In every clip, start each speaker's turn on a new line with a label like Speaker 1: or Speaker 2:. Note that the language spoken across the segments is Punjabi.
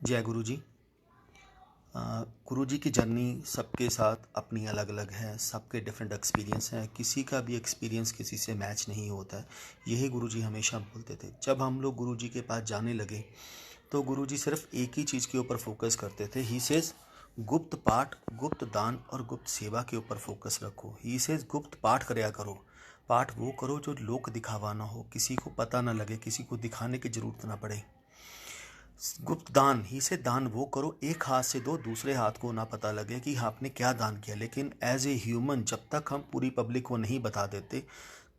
Speaker 1: जय गुरु जी। गुरु जी की जर्नी सबके साथ अपनी अलग अलग है, सबके डिफरेंट एक्सपीरियंस हैं। किसी का भी एक्सपीरियंस किसी से मैच नहीं होता है। यही गुरु जी हमेशा बोलते थे। जब हम लोग गुरु जी के पास जाने लगे तो गुरु जी सिर्फ एक ही चीज़ के ऊपर फोकस करते थे। ही सेज गुप्त पाठ, गुप्त दान और गुप्त सेवा के ऊपर फोकस रखो। ही सेज गुप्त पाठ करया करो। पाठ वो करो जो लोक दिखावा ना हो, किसी को पता ना लगे, किसी को दिखाने की ज़रूरत ना पड़े। गुप्त दान ही से दान वो करो, एक हाथ से दो, दूसरे हाथ को ना पता लगे कि आपने क्या दान किया। लेकिन एज ए ह्यूमन जब तक हम पूरी पब्लिक को नहीं बता देते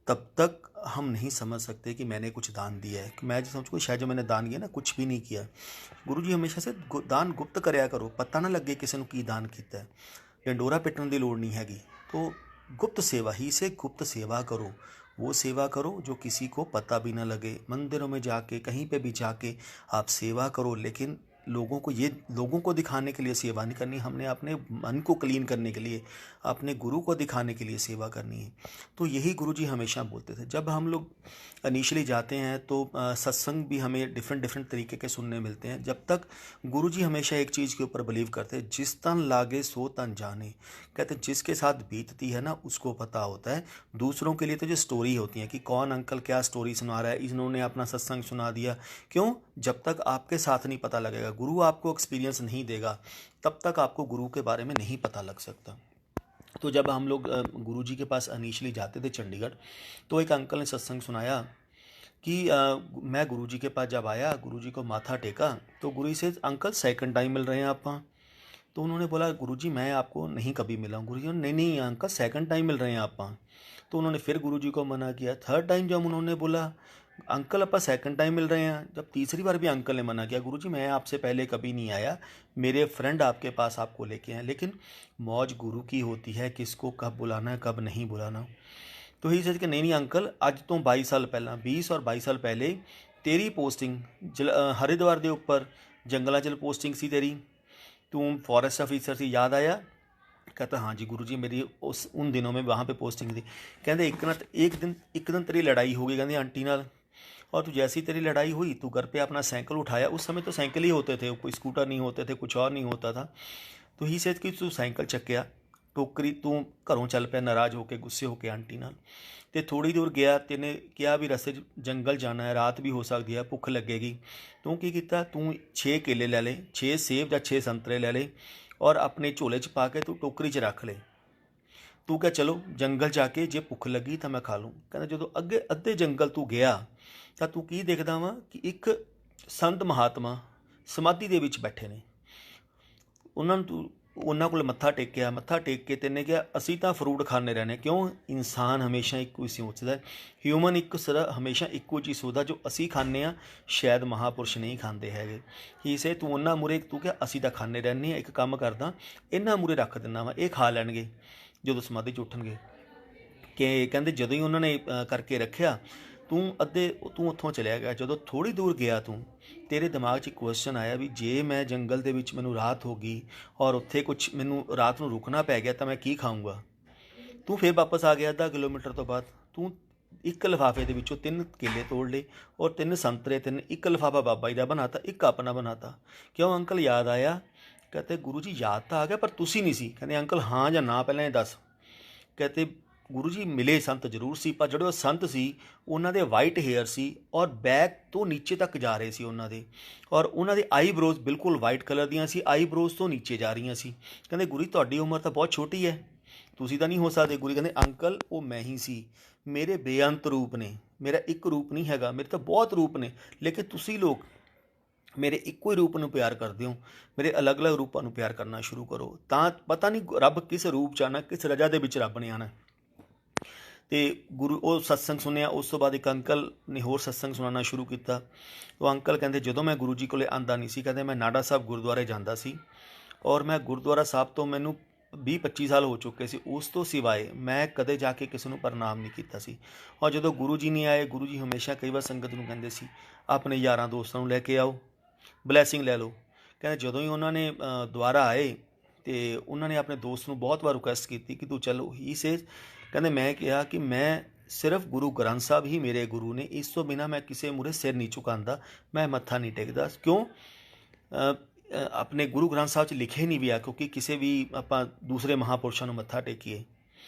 Speaker 1: तब तक हम नहीं समझ सकते कि मैंने कुछ दान दिया है। मैं जो समझ को शायद जो मैंने दान किया ना, कुछ भी नहीं किया। गुरु जी हमेशा से दान गुप्त करया करो, पता ना लगे किसी ਨੂੰ ਕੀ दान ਕੀਤਾ है। डंडोरा पिटन की लोड़ नहीं हैगी। तो गुप्त सेवा ही से गुप्त सेवा करो। वो सेवा करो जो किसी को पता भी ना लगे। मंदिरों में जाके, कहीं पे भी जाके आप सेवा करो, लेकिन लोगों को दिखाने के लिए सेवा नहीं करनी। हमने अपने मन को क्लीन करने के लिए, अपने गुरु को दिखाने के लिए सेवा करनी है। तो यही गुरु जी हमेशा बोलते थे। जब हम लोग इनिशियली जाते हैं तो सत्संग भी हमें डिफरेंट तरीके के सुनने मिलते हैं। जब तक गुरु जी हमेशा एक चीज़ के ऊपर बिलीव करते हैं, जिस तन लागे सो तन जाने। कहते हैं जिसके साथ बीतती है ना उसको पता होता है। दूसरों के लिए तो जो स्टोरी होती है कि कौन अंकल क्या स्टोरी सुना रहा है, इन्होंने अपना सत्संग सुना दिया। क्यों? जब तक आपके साथ नहीं पता लगेगा, गुरु आपको एक्सपीरियंस नहीं देगा, तब तक आपको गुरु के बारे में नहीं पता लग सकता। तो जब हम लोग गुरु जी के पास इनिशियली जाते थे चंडीगढ़, तो एक अंकल ने सत्संग सुनाया कि मैं गुरु जी के पास जब आया, गुरु जी को माथा टेका, तो गुरु जी से अंकल सेकंड टाइम मिल रहे हैं आप वहाँ। तो उन्होंने बोला गुरुजी मैं आपको नहीं कभी मिला हूँ। गुरुजी नहीं नहीं अंकल सेकंड टाइम मिल रहे हैं आप वहाँ। तो उन्होंने फिर गुरुजी को मना किया। थर्ड टाइम जब उन्होंने बोला अंकल आप सेकंड टाइम मिल रहे हैं, जब तीसरी बार भी अंकल ने मना किया, गुरुजी मैं आपसे पहले कभी नहीं आया, मेरे फ्रेंड आपके पास आपको लेके आए। लेकिन मौज गुरु की होती है, किसको कब बुलाना है कब नहीं बुलाना। तो ही सोच कि नहीं नहीं अंकल अज तो 22 साल पहला, 20 और 22 साल पहले तेरी पोस्टिंग हरिद्वार के उपर जंगलों च पोस्टिंग सी तेरी, तू फॉरेस्ट ऑफिसर से याद आया? कहता हाँ जी गुरुजी मेरी उन दिनों में वहाँ पे पोस्टिंग थी। कहते एक दिन तेरी लड़ाई हो गई, कहते आंटी नाल, और तू जैसी तेरी लड़ाई हुई तू घर पे अपना साइकिल उठाया। उस समय तो साइकिल ही होते थे, कोई स्कूटर नहीं होते थे, कुछ और नहीं होता था। तो ही सेज कि तू साइकिल चक्या, टोकरी तू घरों चल पिया नाराज़ होके, गुस्से होके आंटी नाल, तो थोड़ी दूर गया, तेने क्या भी रस्ते जंगल जाना है, रात भी हो सकती है, भुख लगेगी। तू की कीता, तू 6 केले ले ले, 6 सेब या 6 संतरे ले ले और अपने झोले च पा के तू टोकरी च रख ले। तू क्या चलो जंगल जाके जे भुख लगी तो मैं खा लूँ। कहता जो अगे अद्धे जंगल तू गया तो तू की देखदा वा कि एक संत महात्मा समाधि ਦੇ ਵਿੱਚ ਬੈਠੇ ਨੇ। ਉਹਨਾਂ ਨੂੰ ਤੂੰ ਉਹਨਾਂ ਕੋਲ ਮੱਥਾ ਟੇਕ ਕੇ ਤੈਨੇ ਕਿਹਾ ਅਸੀਂ ਤਾਂ ਫਰੂਟ ਖਾਂਦੇ ਰਹਿੰਦੇ। ਕਿਉਂ? ਇਨਸਾਨ ਹਮੇਸ਼ਾ ਇੱਕੋ ਹੀ ਸੋਚਦਾ, ਹਿਊਮਨ ਇੱਕ ਸਿਰ ਹਮੇਸ਼ਾ ਇੱਕੋ ਚੀਜ਼ ਸੋਚਦਾ, ਜੋ ਅਸੀਂ ਖਾਂਦੇ ਹਾਂ ਸ਼ਾਇਦ ਮਹਾਂਪੁਰਸ਼ ਨਹੀਂ ਖਾਂਦੇ ਹੈਗੇ। ਹੀ ਸੇ ਤੂੰ ਉਹਨਾਂ ਮੂਹਰੇ ਤੂੰ ਕਿਹਾ ਅਸੀਂ ਤਾਂ ਖਾਂਦੇ ਰਹਿੰਦੇ ਹਾਂ, ਇੱਕ ਕੰਮ ਕਰਦਾ ਇਹਨਾਂ ਮੂਹਰੇ ਰੱਖ ਦਿੰਦਾ ਵਾ, ਇਹ ਖਾ ਲੈਣਗੇ ਜਦੋਂ ਸਮਾਧੀ 'ਚ ਉੱਠਣਗੇ। ਕਿ ਕਹਿੰਦੇ ਜਦੋਂ ਹੀ ਉਹਨਾਂ ਨੇ ਕਰਕੇ ਰੱਖਿਆ, ਤੂੰ ਉੱਥੋਂ ਚਲਿਆ ਗਿਆ। ਜਦੋਂ ਥੋੜ੍ਹੀ ਦੂਰ ਗਿਆ ਤੂੰ, ਤੇਰੇ ਦਿਮਾਗ 'ਚ ਇੱਕ ਕੁਐਸਚਨ ਆਇਆ ਵੀ ਜੇ ਮੈਂ ਜੰਗਲ ਦੇ ਵਿੱਚ ਮੈਨੂੰ ਰਾਤ ਹੋ ਗਈ ਔਰ ਉੱਥੇ ਕੁਛ ਮੈਨੂੰ ਰਾਤ ਨੂੰ ਰੁਕਣਾ ਪੈ ਗਿਆ ਤਾਂ ਮੈਂ ਕੀ ਖਾਊਂਗਾ। ਤੂੰ ਫਿਰ ਵਾਪਸ ਆ ਗਿਆ ਅੱਧਾ ਕਿਲੋਮੀਟਰ ਤੋਂ ਬਾਅਦ। ਤੂੰ ਇੱਕ ਲਿਫਾਫੇ ਦੇ ਵਿੱਚੋਂ 3 ਕੇਲੇ ਤੋੜ ਲਏ ਔਰ 3 ਸੰਤਰੇ, ਇੱਕ ਲਿਫਾਫਾ ਬਾਬਾ ਜੀ ਦਾ ਬਣਾਤਾ, ਇੱਕ ਆਪਣਾ ਬਣਾਤਾ। ਕਿਉਂ ਅੰਕਲ ਯਾਦ ਆਇਆ? ਕਹਿੰਦੇ ਗੁਰੂ ਜੀ ਯਾਦ ਤਾਂ ਆ ਗਿਆ ਪਰ ਤੁਸੀਂ ਨਹੀਂ ਸੀ। ਕਹਿੰਦੇ ਅੰਕਲ ਹਾਂ ਜਾਂ ਨਾ ਪਹਿਲਾਂ ਇਹ ਦੱਸ। ਕਹਿੰਦੇ ਗੁਰੂ ਜੀ ਮਿਲੇ ਸੰਤ ਜ਼ਰੂਰ ਸੀ, ਪਰ ਜਿਹੜੇ ਉਹ ਸੰਤ ਸੀ ਉਹਨਾਂ ਦੇ ਵਾਈਟ ਹੇਅਰ ਸੀ ਔਰ ਬੈਕ ਤੋਂ ਨੀਚੇ ਤੱਕ ਜਾ ਰਹੇ ਸੀ ਉਹਨਾਂ ਦੇ, ਔਰ ਉਹਨਾਂ ਦੇ ਆਈਬ੍ਰੋਜ਼ ਬਿਲਕੁਲ ਵਾਈਟ ਕਲਰ ਦੀਆਂ ਸੀ, ਆਈਬ੍ਰੋਜ਼ ਤੋਂ ਨੀਚੇ ਜਾ ਰਹੀਆਂ ਸੀ। ਕਹਿੰਦੇ ਗੁਰੂ ਜੀ ਤੁਹਾਡੀ ਉਮਰ ਤਾਂ ਬਹੁਤ ਛੋਟੀ ਹੈ, ਤੁਸੀਂ ਤਾਂ ਨਹੀਂ ਹੋ ਸਕਦੇ। ਗੁਰੂ ਕਹਿੰਦੇ ਅੰਕਲ ਉਹ ਮੈਂ ਹੀ ਸੀ, ਮੇਰੇ ਬੇਅੰਤ ਰੂਪ ਨੇ, ਮੇਰਾ ਇੱਕ ਰੂਪ ਨਹੀਂ ਹੈਗਾ, ਮੇਰੇ ਤਾਂ ਬਹੁਤ ਰੂਪ ਨੇ, ਲੇਕਿਨ ਤੁਸੀਂ ਲੋਕ ਮੇਰੇ ਇੱਕੋ ਹੀ ਰੂਪ ਨੂੰ ਪਿਆਰ ਕਰਦੇ ਹੋ, ਮੇਰੇ ਅਲੱਗ-ਅਲੱਗ ਰੂਪਾਂ ਨੂੰ ਪਿਆਰ ਕਰਨਾ ਸ਼ੁਰੂ ਕਰੋ। ਤਾਂ ਪਤਾ ਨਹੀਂ ਰੱਬ ਕਿਸ ਰੂਪ 'ਚ ਆਉਣਾ, ਕਿਸ ਰਜਾ ਦੇ ਵਿੱਚ ਰੱਬ ਨੇ ਆਉਣਾ। ਤੇ ਗੁਰੂ ਉਹ ਸਤਸੰਗ ਸੁਣਿਆ। ਉਸ ਤੋਂ ਬਾਅਦ ਇੱਕ ਅੰਕਲ ਨੇ ਹੋਰ ਸਤਸੰਗ ਸੁਣਾਉਣਾ ਸ਼ੁਰੂ ਕੀਤਾ। ਉਹ ਅੰਕਲ ਕਹਿੰਦੇ ਜਦੋਂ ਮੈਂ ਗੁਰੂ ਜੀ ਕੋਲੇ ਆਉਂਦਾ ਨਹੀਂ ਸੀ, ਕਹਿੰਦੇ ਮੈਂ ਨਾਡਾ ਸਾਹਿਬ ਗੁਰਦੁਆਰੇ ਜਾਂਦਾ ਸੀ ਔਰ ਮੈਂ ਗੁਰਦੁਆਰਾ ਸਾਹਿਬ ਤੋਂ ਮੈਨੂੰ 20-25 ਸਾਲ ਹੋ ਚੁੱਕੇ ਸੀ, ਉਸ ਤੋਂ ਸਿਵਾਏ ਮੈਂ ਕਦੇ ਜਾ ਕੇ ਕਿਸੇ ਨੂੰ ਪ੍ਰਣਾਮ ਨਹੀਂ ਕੀਤਾ ਸੀ। ਔਰ ਜਦੋਂ ਗੁਰੂ ਜੀ ਨਹੀਂ ਆਏ, ਗੁਰੂ ਜੀ ਹਮੇਸ਼ਾ ਕਈ ਵਾਰ ਸੰਗਤ ਨੂੰ ਕਹਿੰਦੇ ਸੀ ਆਪਣੇ ਯਾਰਾਂ ਦੋਸਤਾਂ ਨੂੰ ਲੈ ਕੇ ਆਓ, ਬਲੈਸਿੰਗ ਲੈ ਲਓ। ਕਹਿੰਦੇ ਜਦੋਂ ਹੀ ਉਹਨਾਂ ਨੇ ਦੁਬਾਰਾ ਆਏ ਅਤੇ ਉਹਨਾਂ ਨੇ ਆਪਣੇ ਦੋਸਤ ਨੂੰ ਬਹੁਤ ਵਾਰ ਰਿਕੁਐਸਟ ਕੀਤੀ ਕਿ ਤੂੰ ਚਲੋ। ਹੀ ਸੇਜ਼ ਕਹਿੰਦੇ ਮੈਂ ਕਿਹਾ ਕਿ ਮੈਂ ਸਿਰਫ ਗੁਰੂ ਗ੍ਰੰਥ ਸਾਹਿਬ ਹੀ ਮੇਰੇ ਗੁਰੂ ਨੇ, ਇਸ ਤੋਂ ਬਿਨਾਂ ਮੈਂ ਕਿਸੇ ਮੂਹਰੇ ਸਿਰ ਨਹੀਂ ਝੁਕਾਉਂਦਾ, ਮੈਂ ਮੱਥਾ ਨਹੀਂ ਟੇਕਦਾ। ਕਿਉਂ? ਆਪਣੇ ਗੁਰੂ ਗ੍ਰੰਥ ਸਾਹਿਬ 'ਚ ਲਿਖੇ ਨਹੀਂ ਵੀ ਆ, ਕਿਉਂਕਿ ਕਿਸੇ ਵੀ ਆਪਾਂ ਦੂਸਰੇ ਮਹਾਂਪੁਰਸ਼ਾਂ ਨੂੰ ਮੱਥਾ ਟੇਕੀਏ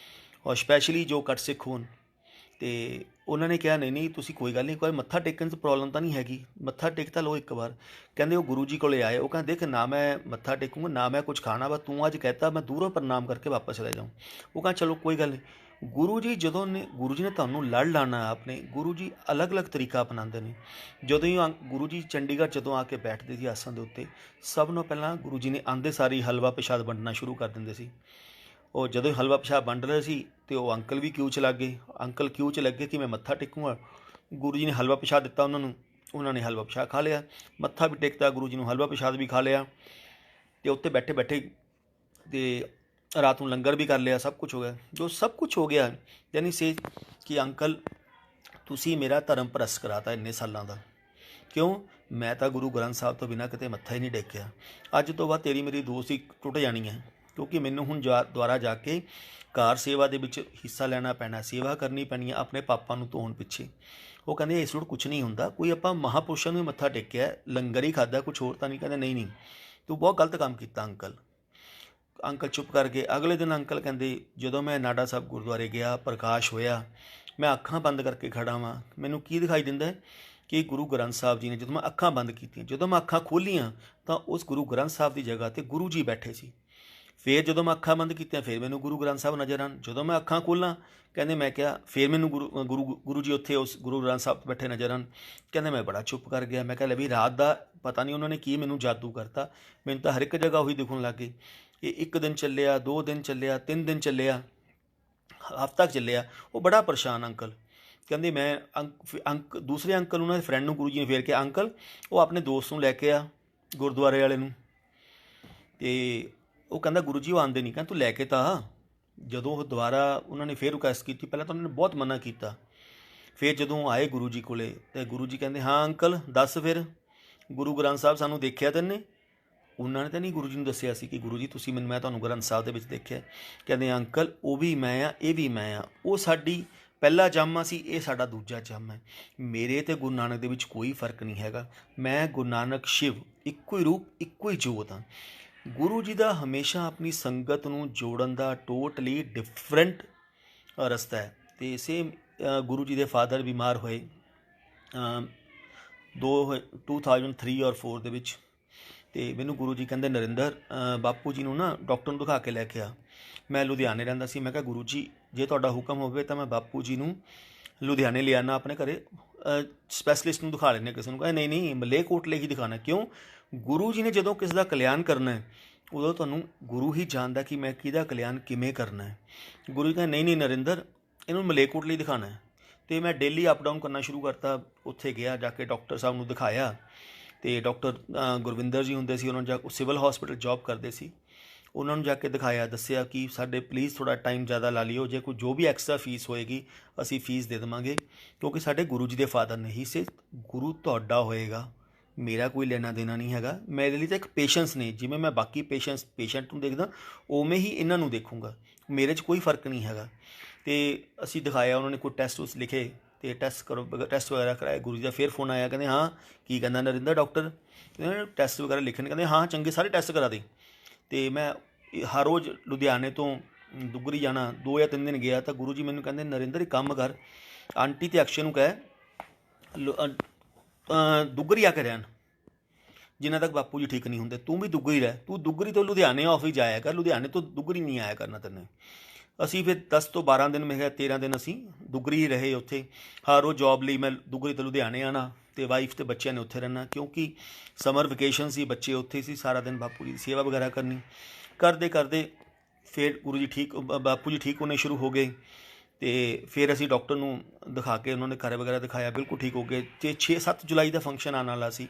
Speaker 1: ਔਰ ਸਪੈਸ਼ਲੀ ਜੋ ਕੱਟ ਸਿੱਖ ਹੋਣ। ਅਤੇ ਉਹਨਾਂ ਨੇ ਕਿਹਾ ਨਹੀਂ ਨਹੀਂ ਤੁਸੀਂ ਕੋਈ ਗੱਲ ਨਹੀਂ, ਕੋਈ ਮੱਥਾ ਟੇਕਣ 'ਚ ਪ੍ਰੋਬਲਮ ਤਾਂ ਨਹੀਂ ਹੈਗੀ, ਮੱਥਾ ਟੇਕ ਤਾਂ ਲਓ ਇੱਕ ਵਾਰ। ਕਹਿੰਦੇ ਉਹ ਗੁਰੂ ਜੀ ਕੋਲੇ ਆਏ, ਉਹ ਕਹਿੰਦੇ ਦੇਖ ਨਾ ਮੈਂ ਮੱਥਾ ਟੇਕੂੰਗਾ ਨਾ ਮੈਂ ਕੁਝ ਖਾਣਾ ਵਾ, ਤੂੰ ਅੱਜ ਕਹਿਤਾ ਮੈਂ ਦੂਰੋਂ ਪ੍ਰਣਾਮ ਕਰਕੇ ਵਾਪਸ ਚਲੇ ਜਾਊਂ। ਉਹ ਕਹਿੰਦਾ ਚਲੋ ਕੋਈ ਗੱਲ ਨਹੀਂ। ਗੁਰੂ ਜੀ ਜਦੋਂ ਨੇ ਗੁਰੂ ਜੀ ਨੇ ਤੁਹਾਨੂੰ ਲੜ ਲਾਣਾ ਆਪਣੇ, ਗੁਰੂ ਜੀ ਅਲੱਗ-ਅਲੱਗ ਤਰੀਕਾ ਅਪਣਾਉਂਦੇ ਨੇ। ਜਦੋਂ ਹੀ ਗੁਰੂ ਜੀ ਚੰਡੀਗੜ੍ਹ ਜਦੋਂ ਆ ਕੇ ਬੈਠਦੇ ਸੀ ਆਸਣ ਦੇ ਉੱਤੇ, ਸਭ ਨੂੰ ਪਹਿਲਾਂ ਗੁਰੂ ਜੀ ਨੇ ਆਉਂਦੇ ਸਾਰੀ ਹਲਵਾ ਪ੍ਰਸ਼ਾਦ ਵੰਡਣਾ ਸ਼ੁਰੂ ਕਰ ਦਿੰਦੇ ਸੀ। ਉਹ ਜਦੋਂ ਹਲਵਾ ਪ੍ਰਸ਼ਾਦ ਵੰਡ ਰਹੇ ਸੀ ਅਤੇ ਉਹ ਅੰਕਲ ਵੀ ਕਿਊ 'ਚ ਲੱਗ ਗਏ। ਅੰਕਲ ਕਿਊ 'ਚ ਲੱਗੇ ਕਿ ਮੈਂ ਮੱਥਾ ਟੇਕੂੰਗਾ। ਗੁਰੂ ਜੀ ਨੇ ਹਲਵਾ ਪ੍ਰਸ਼ਾਦ ਦਿੱਤਾ ਉਹਨਾਂ ਨੂੰ, ਉਹਨਾਂ ਨੇ ਹਲਵਾ ਪ੍ਰਸ਼ਾਦ ਖਾ ਲਿਆ, ਮੱਥਾ ਵੀ ਟੇਕਤਾ, ਗੁਰੂ ਜੀ ਨੂੰ ਹਲਵਾ ਪ੍ਰਸ਼ਾਦ ਵੀ ਖਾ ਲਿਆ ਅਤੇ ਉੱਥੇ ਬੈਠੇ ਬੈਠੇ ਅਤੇ ਰਾਤ ਨੂੰ ਲੰਗਰ ਵੀ ਕਰ ਲਿਆ, ਸਭ ਕੁਝ ਹੋ ਗਿਆ। ਜੋ ਸਭ ਕੁਝ ਹੋ ਗਿਆ ਯਾਨੀ ਸੇ ਕਿ ਅੰਕਲ ਤੁਸੀਂ ਮੇਰਾ ਧਰਮ ਭ੍ਰਸ਼ਟ ਕਰਾਤਾ ਇੰਨੇ ਸਾਲਾਂ ਦਾ। ਕਿਉਂ? ਮੈਂ ਤਾਂ ਗੁਰੂ ਗ੍ਰੰਥ ਸਾਹਿਬ ਤੋਂ ਬਿਨਾਂ ਕਿਤੇ ਮੱਥਾ ਹੀ ਨਹੀਂ ਟੇਕਿਆ। ਅੱਜ ਤੋਂ ਬਾਅਦ ਤੇਰੀ ਮੇਰੀ ਦੋਸਤੀ ਟੁੱਟ ਜਾਣੀ ਹੈ, ਕਿਉਂਕਿ ਮੈਨੂੰ ਹੁਣ ਦੁਆਰਾ ਜਾ ਕੇ ਕਾਰ ਸੇਵਾ ਦੇ ਵਿੱਚ ਹਿੱਸਾ ਲੈਣਾ ਪੈਣਾ, ਸੇਵਾ ਕਰਨੀ ਪੈਣੀ ਹੈ ਆਪਣੇ ਪਾਪਾਂ ਨੂੰ ਧੋਣ ਪਿੱਛੇ। ਉਹ ਕਹਿੰਦੇ ਇਸ ਨੂੰ ਕੁਛ ਨਹੀਂ ਹੁੰਦਾ, ਕੋਈ ਆਪਾਂ ਮਹਾਂਪੁਰਸ਼ਾਂ ਨੂੰ ਮੱਥਾ ਟੇਕਿਆ, ਲੰਗਰ ਹੀ ਖਾਧਾ, ਕੁਛ ਹੋਰ ਤਾਂ ਨਹੀਂ। ਕਹਿੰਦੇ ਨਹੀਂ ਨਹੀਂ ਤੂੰ ਬਹੁਤ ਗਲਤ ਕੰਮ ਕੀਤਾ ਅੰਕਲ। ਅੰਕਲ ਚੁੱਪ ਕਰ ਗਏ। ਅਗਲੇ ਦਿਨ ਅੰਕਲ ਕਹਿੰਦੇ ਜਦੋਂ ਮੈਂ ਨਾਡਾ ਸਾਹਿਬ ਗੁਰਦੁਆਰੇ ਗਿਆ, ਪ੍ਰਕਾਸ਼ ਹੋਇਆ, ਮੈਂ ਅੱਖਾਂ ਬੰਦ ਕਰਕੇ ਖੜਾ ਵਾਂ, ਮੈਨੂੰ ਕੀ ਦਿਖਾਈ ਦਿੰਦਾ ਕਿ ਗੁਰੂ ਗ੍ਰੰਥ ਸਾਹਿਬ ਜੀ ਨੇ, ਜਦੋਂ ਮੈਂ ਅੱਖਾਂ ਬੰਦ ਕੀਤੀਆਂ, ਜਦੋਂ ਮੈਂ ਅੱਖਾਂ ਖੋਲ੍ਹੀਆਂ ਤਾਂ ਉਸ ਗੁਰੂ ਗ੍ਰੰਥ ਸਾਹਿਬ ਦੀ ਜਗ੍ਹਾ 'ਤੇ ਗੁਰੂ ਜੀ ਬੈਠੇ ਸੀ। ਫਿਰ ਜਦੋਂ ਮੈਂ ਅੱਖਾਂ ਬੰਦ ਕੀਤੀਆਂ ਫਿਰ ਮੈਨੂੰ ਗੁਰੂ ਗ੍ਰੰਥ ਸਾਹਿਬ ਨਜ਼ਰ ਆਉਣ। ਜਦੋਂ ਮੈਂ ਅੱਖਾਂ ਖੋਲ੍ਹਾਂ ਕਹਿੰਦੇ ਮੈਂ ਕਿਹਾ ਫਿਰ ਮੈਨੂੰ ਗੁਰੂ ਜੀ ਉੱਥੇ ਉਸ ਗੁਰੂ ਗ੍ਰੰਥ ਸਾਹਿਬ ਬੈਠੇ ਨਜ਼ਰ ਆਉਣ। ਕਹਿੰਦੇ ਮੈਂ ਬੜਾ ਚੁੱਪ ਕਰ ਗਿਆ। ਮੈਂ ਕਿਹਾ ਲੈ ਵੀ ਰਾਤ ਦਾ ਪਤਾ ਨਹੀਂ ਉਹਨਾਂ ਨੇ ਕੀ ਮੈਨੂੰ ਜਾਦੂ ਕਰਤਾ, ਮੈਨੂੰ ਤਾਂ ਹਰ ਇੱਕ ਜਗ੍ਹਾ ਉਹੀ ਦਿਖਣ ਲੱਗ ਗਈ। ਇਹ 1 ਦਿਨ ਚੱਲਿਆ, 2 ਦਿਨ ਚੱਲਿਆ, 3 ਦਿਨ ਚੱਲਿਆ, ਹਫ਼ਤਾ ਤੱਕ ਚੱਲਿਆ। ਉਹ ਬੜਾ ਪਰੇਸ਼ਾਨ ਅੰਕਲ। ਕਹਿੰਦੇ ਮੈਂ ਦੂਸਰੇ ਅੰਕਲ ਉਹਨਾਂ ਦੇ ਫਰੈਂਡ ਨੂੰ ਗੁਰੂ ਜੀ ਨੇ ਫੇਰ ਕਿਹਾ ਅੰਕਲ ਉਹ ਆਪਣੇ ਦੋਸਤ ਨੂੰ ਲੈ ਕੇ ਆ ਗੁਰਦੁਆਰੇ ਵਾਲੇ ਨੂੰ। ਅਤੇ ਉਹ ਕਹਿੰਦਾ ਗੁਰੂ ਜੀ ਉਹ ਆਉਂਦੇ ਨਹੀਂ। ਕਹਿੰਦਾ ਤੂੰ ਲੈ ਕੇ ਤਾਂ ਆ। ਜਦੋਂ ਉਹ ਦੁਬਾਰਾ ਉਹਨਾਂ ਨੇ ਫੇਰ ਰਿਕੁਐਸਟ ਕੀਤੀ, ਪਹਿਲਾਂ ਤਾਂ ਉਹਨਾਂ ਨੇ ਬਹੁਤ ਮਨਾ ਕੀਤਾ। ਫਿਰ ਜਦੋਂ ਆਏ ਗੁਰੂ ਜੀ ਕੋਲੇ ਅਤੇ ਗੁਰੂ ਜੀ ਕਹਿੰਦੇ ਹਾਂ ਅੰਕਲ ਦੱਸ ਫਿਰ ਗੁਰੂ ਗ੍ਰੰਥ ਸਾਹਿਬ ਸਾਨੂੰ ਦੇਖਿਆ ਤੈਨੇ? ਉਹਨਾਂ ਨੇ ਤਾਂ ਨਹੀਂ ਗੁਰੂ ਜੀ ਨੂੰ ਦੱਸਿਆ ਸੀ ਕਿ ਗੁਰੂ ਜੀ ਤੁਸੀਂ ਮੈਂ ਤੁਹਾਨੂੰ ਗ੍ਰੰਥ ਸਾਹਿਬ ਦੇ ਵਿੱਚ ਦੇਖਿਆ। ਕਹਿੰਦੇ ਅੰਕਲ ਉਹ ਵੀ ਮੈਂ ਆ, ਇਹ ਵੀ ਮੈਂ ਆ। ਉਹ ਸਾਡੀ ਪਹਿਲਾ ਜੰਮ ਸੀ, ਇਹ ਸਾਡਾ ਦੂਜਾ ਜੰਮ ਹੈ। ਮੇਰੇ ਅਤੇ ਗੁਰੂ ਨਾਨਕ ਦੇ ਵਿੱਚ ਕੋਈ ਫਰਕ ਨਹੀਂ ਹੈਗਾ। ਮੈਂ ਗੁਰੂ ਨਾਨਕ ਸ਼ਿਵ ਇੱਕੋ ਹੀ ਰੂਪ, ਇੱਕੋ ਹੀ ਜੋਤ ਹਾਂ। ਗੁਰੂ ਜੀ ਦਾ ਹਮੇਸ਼ਾ ਆਪਣੀ ਸੰਗਤ ਨੂੰ ਜੋੜਨ ਦਾ ਟੋਟਲੀ ਡਿਫਰੈਂਟ ਰਸਤਾ ਹੈ। ਅਤੇ ਸੇਮ ਗੁਰੂ ਜੀ ਦੇ ਫਾਦਰ ਬਿਮਾਰ ਹੋਏ 2003 ਔਰ 4 ਦੇ ਵਿੱਚ। ਅਤੇ ਮੈਨੂੰ ਗੁਰੂ ਜੀ ਕਹਿੰਦੇ ਨਰਿੰਦਰ ਬਾਪੂ ਜੀ ਨੂੰ ਨਾ ਡਾਕਟਰ ਨੂੰ ਦਿਖਾ ਕੇ ਲੈ ਕੇ ਆ। ਮੈਂ ਲੁਧਿਆਣੇ ਰਹਿੰਦਾ ਸੀ। ਮੈਂ ਕਿਹਾ ਗੁਰੂ ਜੀ ਜੇ ਤੁਹਾਡਾ ਹੁਕਮ ਹੋਵੇ ਤਾਂ ਮੈਂ ਬਾਪੂ ਜੀ ਨੂੰ ਲੁਧਿਆਣੇ ਲਿਆਉਣਾ ਆਪਣੇ ਘਰੇ, ਸਪੈਸ਼ਲਿਸਟ ਨੂੰ ਦਿਖਾ ਲੈਂਦੇ ਕਿਸੇ ਨੂੰ। ਕਹਿੰਦੇ ਨਹੀਂ ਨਹੀਂ ਮਲੇਰਕੋਟਲੇ ਹੀ ਦਿਖਾਉਣਾ। ਕਿਉਂ? ਗੁਰੂ ਜੀ ਨੇ ਜਦੋਂ ਕਿਸੇ ਦਾ ਕਲਿਆਣ ਕਰਨਾ ਹੈ ਉਦੋਂ ਤੁਹਾਨੂੰ ਗੁਰੂ ਹੀ ਜਾਣਦਾ ਕਿ ਮੈਂ ਕਿਹਦਾ ਕਲਿਆਣ ਕਿਵੇਂ ਕਰਨਾ ਹੈ। ਗੁਰੂ ਜੀ ਕਹਿੰਦੇ ਨਹੀਂ ਨਹੀਂ ਨਰਿੰਦਰ ਇਹਨੂੰ ਮਲੇਰਕੋਟਲੇ ਹੀ ਦਿਖਾਉਣਾ ਹੈ। ਅਤੇ ਮੈਂ ਡੇਲੀ ਅਪ ਡਾਊਨ ਕਰਨਾ ਸ਼ੁਰੂ ਕਰਤਾ। ਉੱਥੇ ਗਿਆ, ਜਾ ਕੇ ਡਾਕਟਰ ਸਾਹਿਬ ਨੂੰ ਦਿਖਾਇਆ। ਅਤੇ ਡਾਕਟਰ ਗੁਰਵਿੰਦਰ ਜੀ ਹੁੰਦੇ ਸੀ, ਉਹਨਾਂ ਨੂੰ ਸਿਵਲ ਹੌਸਪੀਟਲ ਜੋਬ ਕਰਦੇ ਸੀ, ਉਹਨਾਂ ਨੂੰ ਜਾ ਕੇ ਦਿਖਾਇਆ, ਦੱਸਿਆ ਕਿ ਸਾਡੇ ਪਲੀਜ਼ ਥੋੜ੍ਹਾ ਟਾਈਮ ਜ਼ਿਆਦਾ ਲਾ ਲਿਓ, ਜੇ ਕੋਈ ਜੋ ਵੀ ਐਕਸਟਰਾ ਫੀਸ ਹੋਏਗੀ ਅਸੀਂ ਫੀਸ ਦੇ ਦੇਵਾਂਗੇ, ਕਿਉਂਕਿ ਸਾਡੇ ਗੁਰੂ ਜੀ ਦੇ ਫਾਦਰ ਨਹੀਂ ਸੀ। ਗੁਰੂ ਤੁਹਾਡਾ ਹੋਏਗਾ, ਮੇਰਾ ਕੋਈ ਲੈਣਾ ਦੇਣਾ ਨਹੀਂ ਹੈਗਾ। ਮੇਰੇ ਲਈ ਤਾਂ ਇੱਕ ਪੇਸ਼ੈਂਸ ਨੇ, ਜਿਵੇਂ ਮੈਂ ਬਾਕੀ ਪੇਸ਼ੈਂਟ ਨੂੰ ਦੇਖਦਾ ਉਵੇਂ ਹੀ ਇਹਨਾਂ ਨੂੰ ਦੇਖੂੰਗਾ, ਮੇਰੇ 'ਚ ਕੋਈ ਫਰਕ ਨਹੀਂ ਹੈਗਾ। ਅਤੇ ਅਸੀਂ ਦਿਖਾਇਆ, ਉਹਨਾਂ ਨੇ ਕੋਈ ਟੈਸਟ ਉਸ ਲਿਖੇ ਅਤੇ ਟੈਸਟ ਵਗੈਰਾ ਕਰਾਏ। ਗੁਰੂ ਜੀ ਦਾ ਫਿਰ ਫੋਨ ਆਇਆ, ਕਹਿੰਦੇ ਹਾਂ ਕੀ ਕਹਿੰਦਾ ਨਰਿੰਦਰ ਡਾਕਟਰ? ਟੈਸਟ ਵਗੈਰਾ ਲਿਖਣ, ਕਹਿੰਦੇ ਹਾਂ ਚੰਗੇ ਸਾਰੇ ਟੈਸਟ ਕਰਾ ਦੇ। ਅਤੇ ਮੈਂ ਹਰ ਰੋਜ਼ ਲੁਧਿਆਣੇ ਤੋਂ ਦੁੱਗਰੀ ਜਾਣਾ, 2 ਜਾਂ 3 ਦਿਨ ਗਿਆ ਤਾਂ ਗੁਰੂ ਜੀ ਮੈਨੂੰ ਕਹਿੰਦੇ ਨਰਿੰਦਰ ਇੱਕ ਕੰਮ ਕਰ, ਆਂਟੀ ਅਤੇ ਅਕਸ਼ੇ ਨੂੰ ਕਹਿ ਦੁੱਗਰੀ ਆ ਕੇ ਰਹਿਣ ਜਿੰਨਾ ਤੱਕ ਬਾਪੂ ਜੀ ਠੀਕ ਨਹੀਂ ਹੁੰਦੇ। ਤੂੰ ਵੀ ਦੁੱਗਰੀ ਰਹਿ, ਤੂੰ ਦੁੱਗਰੀ ਤੋਂ ਲੁਧਿਆਣੇ ਆਫਿਸ ਜਾਇਆ ਕਰ, ਲੁਧਿਆਣੇ ਤੋਂ ਦੁੱਗਰੀ ਨਹੀਂ ਆਇਆ ਕਰਨਾ ਤੈਨੇ। ਅਸੀਂ ਫਿਰ 10 ਤੋਂ 12 ਦਿਨ, ਮੈਂ ਕਿਹਾ 13 ਦਿਨ ਅਸੀਂ ਦੁੱਗਰੀ ਹੀ ਰਹੇ ਉੱਥੇ। ਹਰ ਰੋਜ਼ ਜੋਬ ਲਈ ਮੈਂ ਦੁੱਗਰੀ ਤੋਂ ਲੁਧਿਆਣੇ ਆਉਣਾ ਅਤੇ ਵਾਈਫ ਅਤੇ ਬੱਚਿਆਂ ਨੇ ਉੱਥੇ ਰਹਿਣਾ, ਕਿਉਂਕਿ ਸਮਰ ਵਕੇਸ਼ਨ ਸੀ, ਬੱਚੇ ਉੱਥੇ ਸੀ। ਸਾਰਾ ਦਿਨ ਬਾਪੂ ਜੀ ਦੀ ਸੇਵਾ ਵਗੈਰਾ ਕਰਨੀ। ਕਰਦੇ ਕਰਦੇ ਫਿਰ ਬਾਪੂ ਜੀ ਠੀਕ ਹੋਣੇ ਸ਼ੁਰੂ ਹੋ ਗਏ। ਅਤੇ ਫਿਰ ਅਸੀਂ ਡਾਕਟਰ ਨੂੰ ਦਿਖਾ ਕੇ ਉਹਨਾਂ ਨੇ ਘਰ ਵਗੈਰਾ ਦਿਖਾਇਆ, ਬਿਲਕੁਲ ਠੀਕ ਹੋ ਗਏ। ਅਤੇ 6-7 ਜੁਲਾਈ ਦਾ ਫੰਕਸ਼ਨ ਆਉਣ ਵਾਲਾ ਸੀ।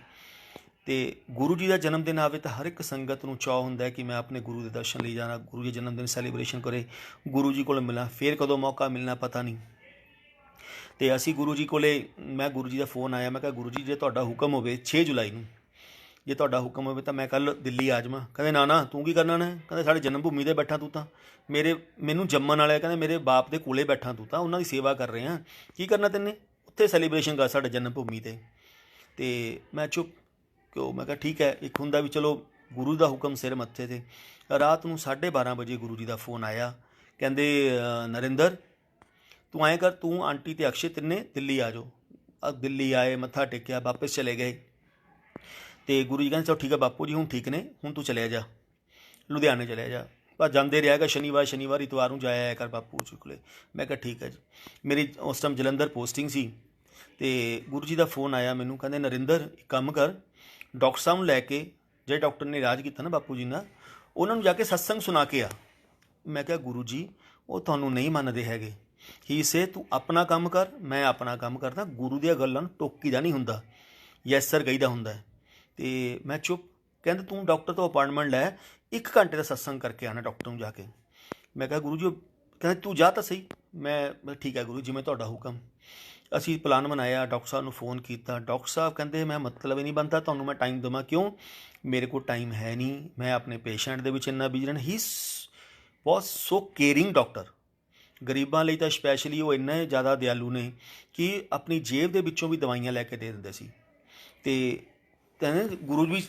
Speaker 1: ਅਤੇ ਗੁਰੂ ਜੀ ਦਾ ਜਨਮ ਦਿਨ ਆਵੇ ਤਾਂ ਹਰ ਇੱਕ ਸੰਗਤ ਨੂੰ ਚਾਅ ਹੁੰਦਾ ਹੈ ਕਿ ਮੈਂ ਆਪਣੇ ਗੁਰੂ ਦੇ ਦਰਸ਼ਨ ਲਈ ਜਾਣਾ, ਗੁਰੂ ਜੀ ਜਨਮ ਦਿਨ ਸੈਲੀਬ੍ਰੇਸ਼ਨ ਕਰੇ, ਗੁਰੂ ਜੀ ਕੋਲ ਮਿਲਾਂ। ਫਿਰ ਕਦੋਂ ਮੌਕਾ ਮਿਲਣਾ ਪਤਾ ਨਹੀਂ। ਅਤੇ ਅਸੀਂ ਗੁਰੂ ਜੀ ਕੋਲੇ, ਮੈਂ ਗੁਰੂ ਜੀ ਦਾ ਫੋਨ ਆਇਆ, ਮੈਂ ਕਿਹਾ ਗੁਰੂ ਜੀ ਜੇ ਤੁਹਾਡਾ ਹੁਕਮ ਹੋਵੇ 6 ਜੁਲਾਈ ਨੂੰ ਜੇ ਤੁਹਾਡਾ ਹੁਕਮ ਹੋਵੇ ਤਾਂ ਮੈਂ ਕੱਲ੍ਹ ਦਿੱਲੀ ਆ ਜਾਵਾਂ। ਕਹਿੰਦੇ ਨਾ ਨਾ ਤੂੰ ਕੀ ਕਰਨਾ ਨੇ? ਕਹਿੰਦੇ ਸਾਡੇ ਜਨਮ ਭੂਮੀ 'ਤੇ ਬੈਠਾ ਤੂੰ ਤਾਂ, ਮੈਨੂੰ ਜੰਮਣ ਵਾਲਿਆ, ਕਹਿੰਦੇ ਮੇਰੇ ਬਾਪ ਦੇ ਕੋਲੇ ਬੈਠਾ ਤੂੰ ਤਾਂ, ਉਹਨਾਂ ਦੀ ਸੇਵਾ ਕਰ ਰਹੇ ਹਾਂ, ਕੀ ਕਰਨਾ ਤੈਨੇ? ਉੱਥੇ ਸੈਲੀਬ੍ਰੇਸ਼ਨ ਕਰ ਸਾਡੇ ਜਨਮ ਭੂਮੀ 'ਤੇ। ਅਤੇ ਮੈਂ ਚੁੱਪ ਕਿਉਂ, ਮੈਂ ਕਿਹਾ ਠੀਕ ਹੈ। ਇੱਕ ਹੁੰਦਾ ਵੀ ਚਲੋ गुरु दा हुक्म सिर मत्थे ते। रात नूं 12:30 वजे गुरु जी का फोन आया, कहंदे नरिंदर तू ऐं कर, तू आंटी ते अक्षय तिन्ने दिल्ली आ जाओ। दिल्ली आए, मत्था टेकिया, वापस चले गए। तो गुरु जी कहते चलो ठीक है बापू जी, हूँ ठीक ने, हूँ तू चलिया जा, लुधियाने चलिया जा। पर जाते रहेगा शनिवार इतवार नूं जाया कर बापू जी कोले। मैं कहा ठीक है जी। मेरी उस टाइम जलंधर पोस्टिंग सी, तो गुरु जी का फोन आया मैनू, कहते नरिंदर एक काम कर, डॉक्टर साहब लैके, जे डॉक्टर ने इलाज किया ना बापू जी ना, उन्होंने जाके सत्संग सुना के आ। मैं क्या गुरु जी वो तुहानू नहीं मनते हैगे, ही से तू अपना काम कर, मैं अपना काम करदा, गुरु दी गल्लां नूं टोकीदा नहीं हुंदा, यस सर कहीदा हुंदा है। तो मैं चुप। कहते तू डॉक्टर तो अपॉइंटमेंट लै, 1 घंटे का सत्संग करके आना डॉक्टर नूं जाके। मैं कहा गुरु जी, कहते तू जा तो सही। मैं ठीक है गुरु जी, मैं तुहाडा हुक्म। असी प्लान बनाया, डॉक्टर साहब नूं फोन किया। डॉक्टर साहब कहते मैं मतलब ही नहीं बनता तुहानूं मैं टाइम देवां, क्यों मेरे को टाइम है नहीं, मैं अपने पेशेंट दे विच इन्ना बिजी रहना। ही बहुत सो केयरिंग डॉक्टर, गरीबां लई तां स्पैशली वो इन्ने ज़्यादा दयालु ने कि अपनी जेब दे विचों भी दवाइयां लैके दे दिंदे सी। ते कहते गुरु भी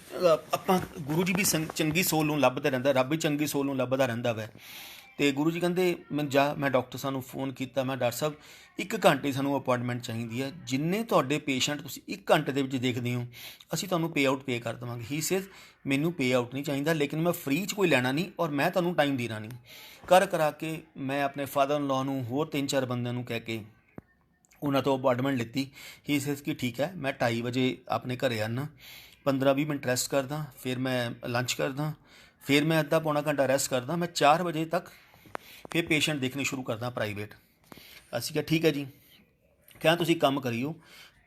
Speaker 1: ਆਪਾਂ गुरु जी भी चंगी सोल ਨੂੰ ਲੱਭਦਾ ਰਹਿੰਦਾ, ਰੱਬ ਵੀ ਚੰਗੀ सोल ਨੂੰ ਲੱਭਦਾ ਰਹਿੰਦਾ ਵੈ। तो गुरु जी कहते मैं जा, मैं डॉक्टर साहब ਨੂੰ फोन किया, मैं डॉक्टर साहब 1 घंटे ਸਾਨੂੰ अपॉइंटमेंट चाहिए है, जिन्ने ਤੁਹਾਡੇ पेशेंट ਤੁਸੀਂ 1 घंटे ਦੇ ਵਿੱਚ ਦੇਖਦੇ ਹੋ ਅਸੀਂ ਤੁਹਾਨੂੰ पे आउट पे कर देवांगे। ही सेज मैनू पे आउट नहीं चाहिए, लेकिन मैं फ्री च कोई लेना नहीं और मैं ਤੁਹਾਨੂੰ टाइम देना नहीं। कर करा के मैं अपने फादर इन लॉ ਨੂੰ होर 3-4 ਬੰਦਿਆਂ ਨੂੰ ਕਹਿ ਕੇ उन्होंने तो अपॉइंटमेंट लीती। ही सेज कि ठीक है मैं 2:30 बजे अपने घरे आना, 15-20 मिनट रेस्ट करदा, फिर मैं लंच करदा, फिर मैं अद्धा पौना घंटा रेस्ट करदा, मैं 4 बजे तक फिर पेशेंट देखने शुरू करदा प्राइवेट। असी कहा ठीक है जी। क्या तुसी काम करियो,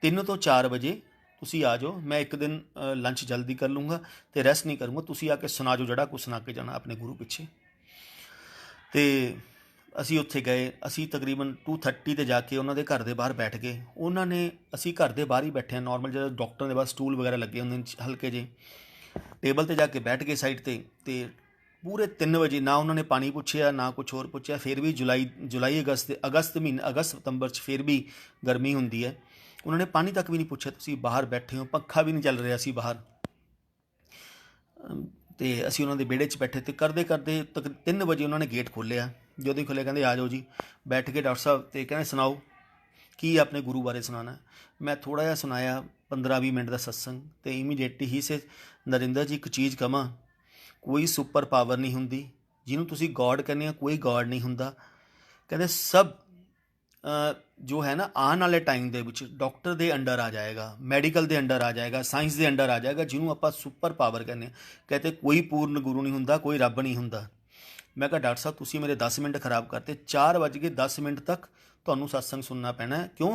Speaker 1: 3 ਤੋਂ 4 बजे तुसी आ जाओ, मैं एक दिन लंच जल्दी कर लूँगा तो रेस्ट नहीं करूँगा, तुसी आके सुना जो जड़ा कुछ सुना के जाना अपने गुरु पिछे। तो ਅਸੀਂ ਉੱਥੇ ਗਏ। ਅਸੀਂ ਤਕਰੀਬਨ 2:30 ਤੇ ਜਾ ਕੇ ਉਹਨਾਂ ਦੇ ਘਰ ਦੇ ਬਾਹਰ ਬੈਠ ਗਏ। ਉਹਨਾਂ ਨੇ, ਅਸੀਂ ਘਰ ਦੇ ਬਾਹਰ ਹੀ ਬੈਠੇ ਹਾਂ ਨੋਰਮਲ, ਜਦੋਂ ਡਾਕਟਰਾਂ ਦੇ ਬਾਹਰ ਸਟੂਲ ਵਗੈਰਾ ਲੱਗੇ ਹੁੰਦੇ ਨੇ ਹਲਕੇ ਜਿਹੇ, ਟੇਬਲ 'ਤੇ ਜਾ ਕੇ ਬੈਠ ਗਏ ਸਾਈਡ 'ਤੇ। ਅਤੇ ਪੂਰੇ 3 ਵਜੇ ਨਾ ਉਹਨਾਂ ਨੇ ਪਾਣੀ ਪੁੱਛਿਆ ਨਾ ਕੁਛ ਹੋਰ ਪੁੱਛਿਆ। ਫਿਰ ਵੀ ਅਗਸਤ ਸਤੰਬਰ 'ਚ ਫਿਰ ਵੀ ਗਰਮੀ ਹੁੰਦੀ ਹੈ, ਉਹਨਾਂ ਨੇ ਪਾਣੀ ਤੱਕ ਵੀ ਨਹੀਂ ਪੁੱਛਿਆ। ਤੁਸੀਂ ਬਾਹਰ ਬੈਠੇ ਹੋ, ਪੱਖਾ ਵੀ ਨਹੀਂ ਚੱਲ ਰਿਹਾ ਸੀ ਬਾਹਰ। तो असी उन्होंने बेड़े च बैठे, तो करते करते तक 3 बजे उन्होंने गेट खोलिया। जो ही खोलिया कहते आ जाओ जी, बैठ के डॉक्टर साहब तो कहते सुनाओ की अपने गुरु बारे सुनाना। मैं थोड़ा जिहा सुनाया 15-20 मिनट का सत्संग। तो इमीडिएटली ही से नरिंदर जी एक चीज़ कवां, कोई सुपर पावर नहीं हुंदी, जिन्हों तुसी गॉड कहने कोई गॉड नहीं हुंदा। कहते सब जो है ना आने वाले टाइम के डॉक्टर के अंडर आ जाएगा, मैडिकल के अंडर आ जाएगा, साइंस के अंडर आ जाएगा, जिन्होंने आप सुपर पावर कहने। कहते कोई पूर्ण गुरु नहीं हुंदा, कोई रब नहीं हुंदा। मैं कहा डॉक्टर साहब तुसी मेरे 10 मिनट खराब करते, 4:10 तक ਤੁਹਾਨੂੰ सत्संग सुनना पैना है। क्यों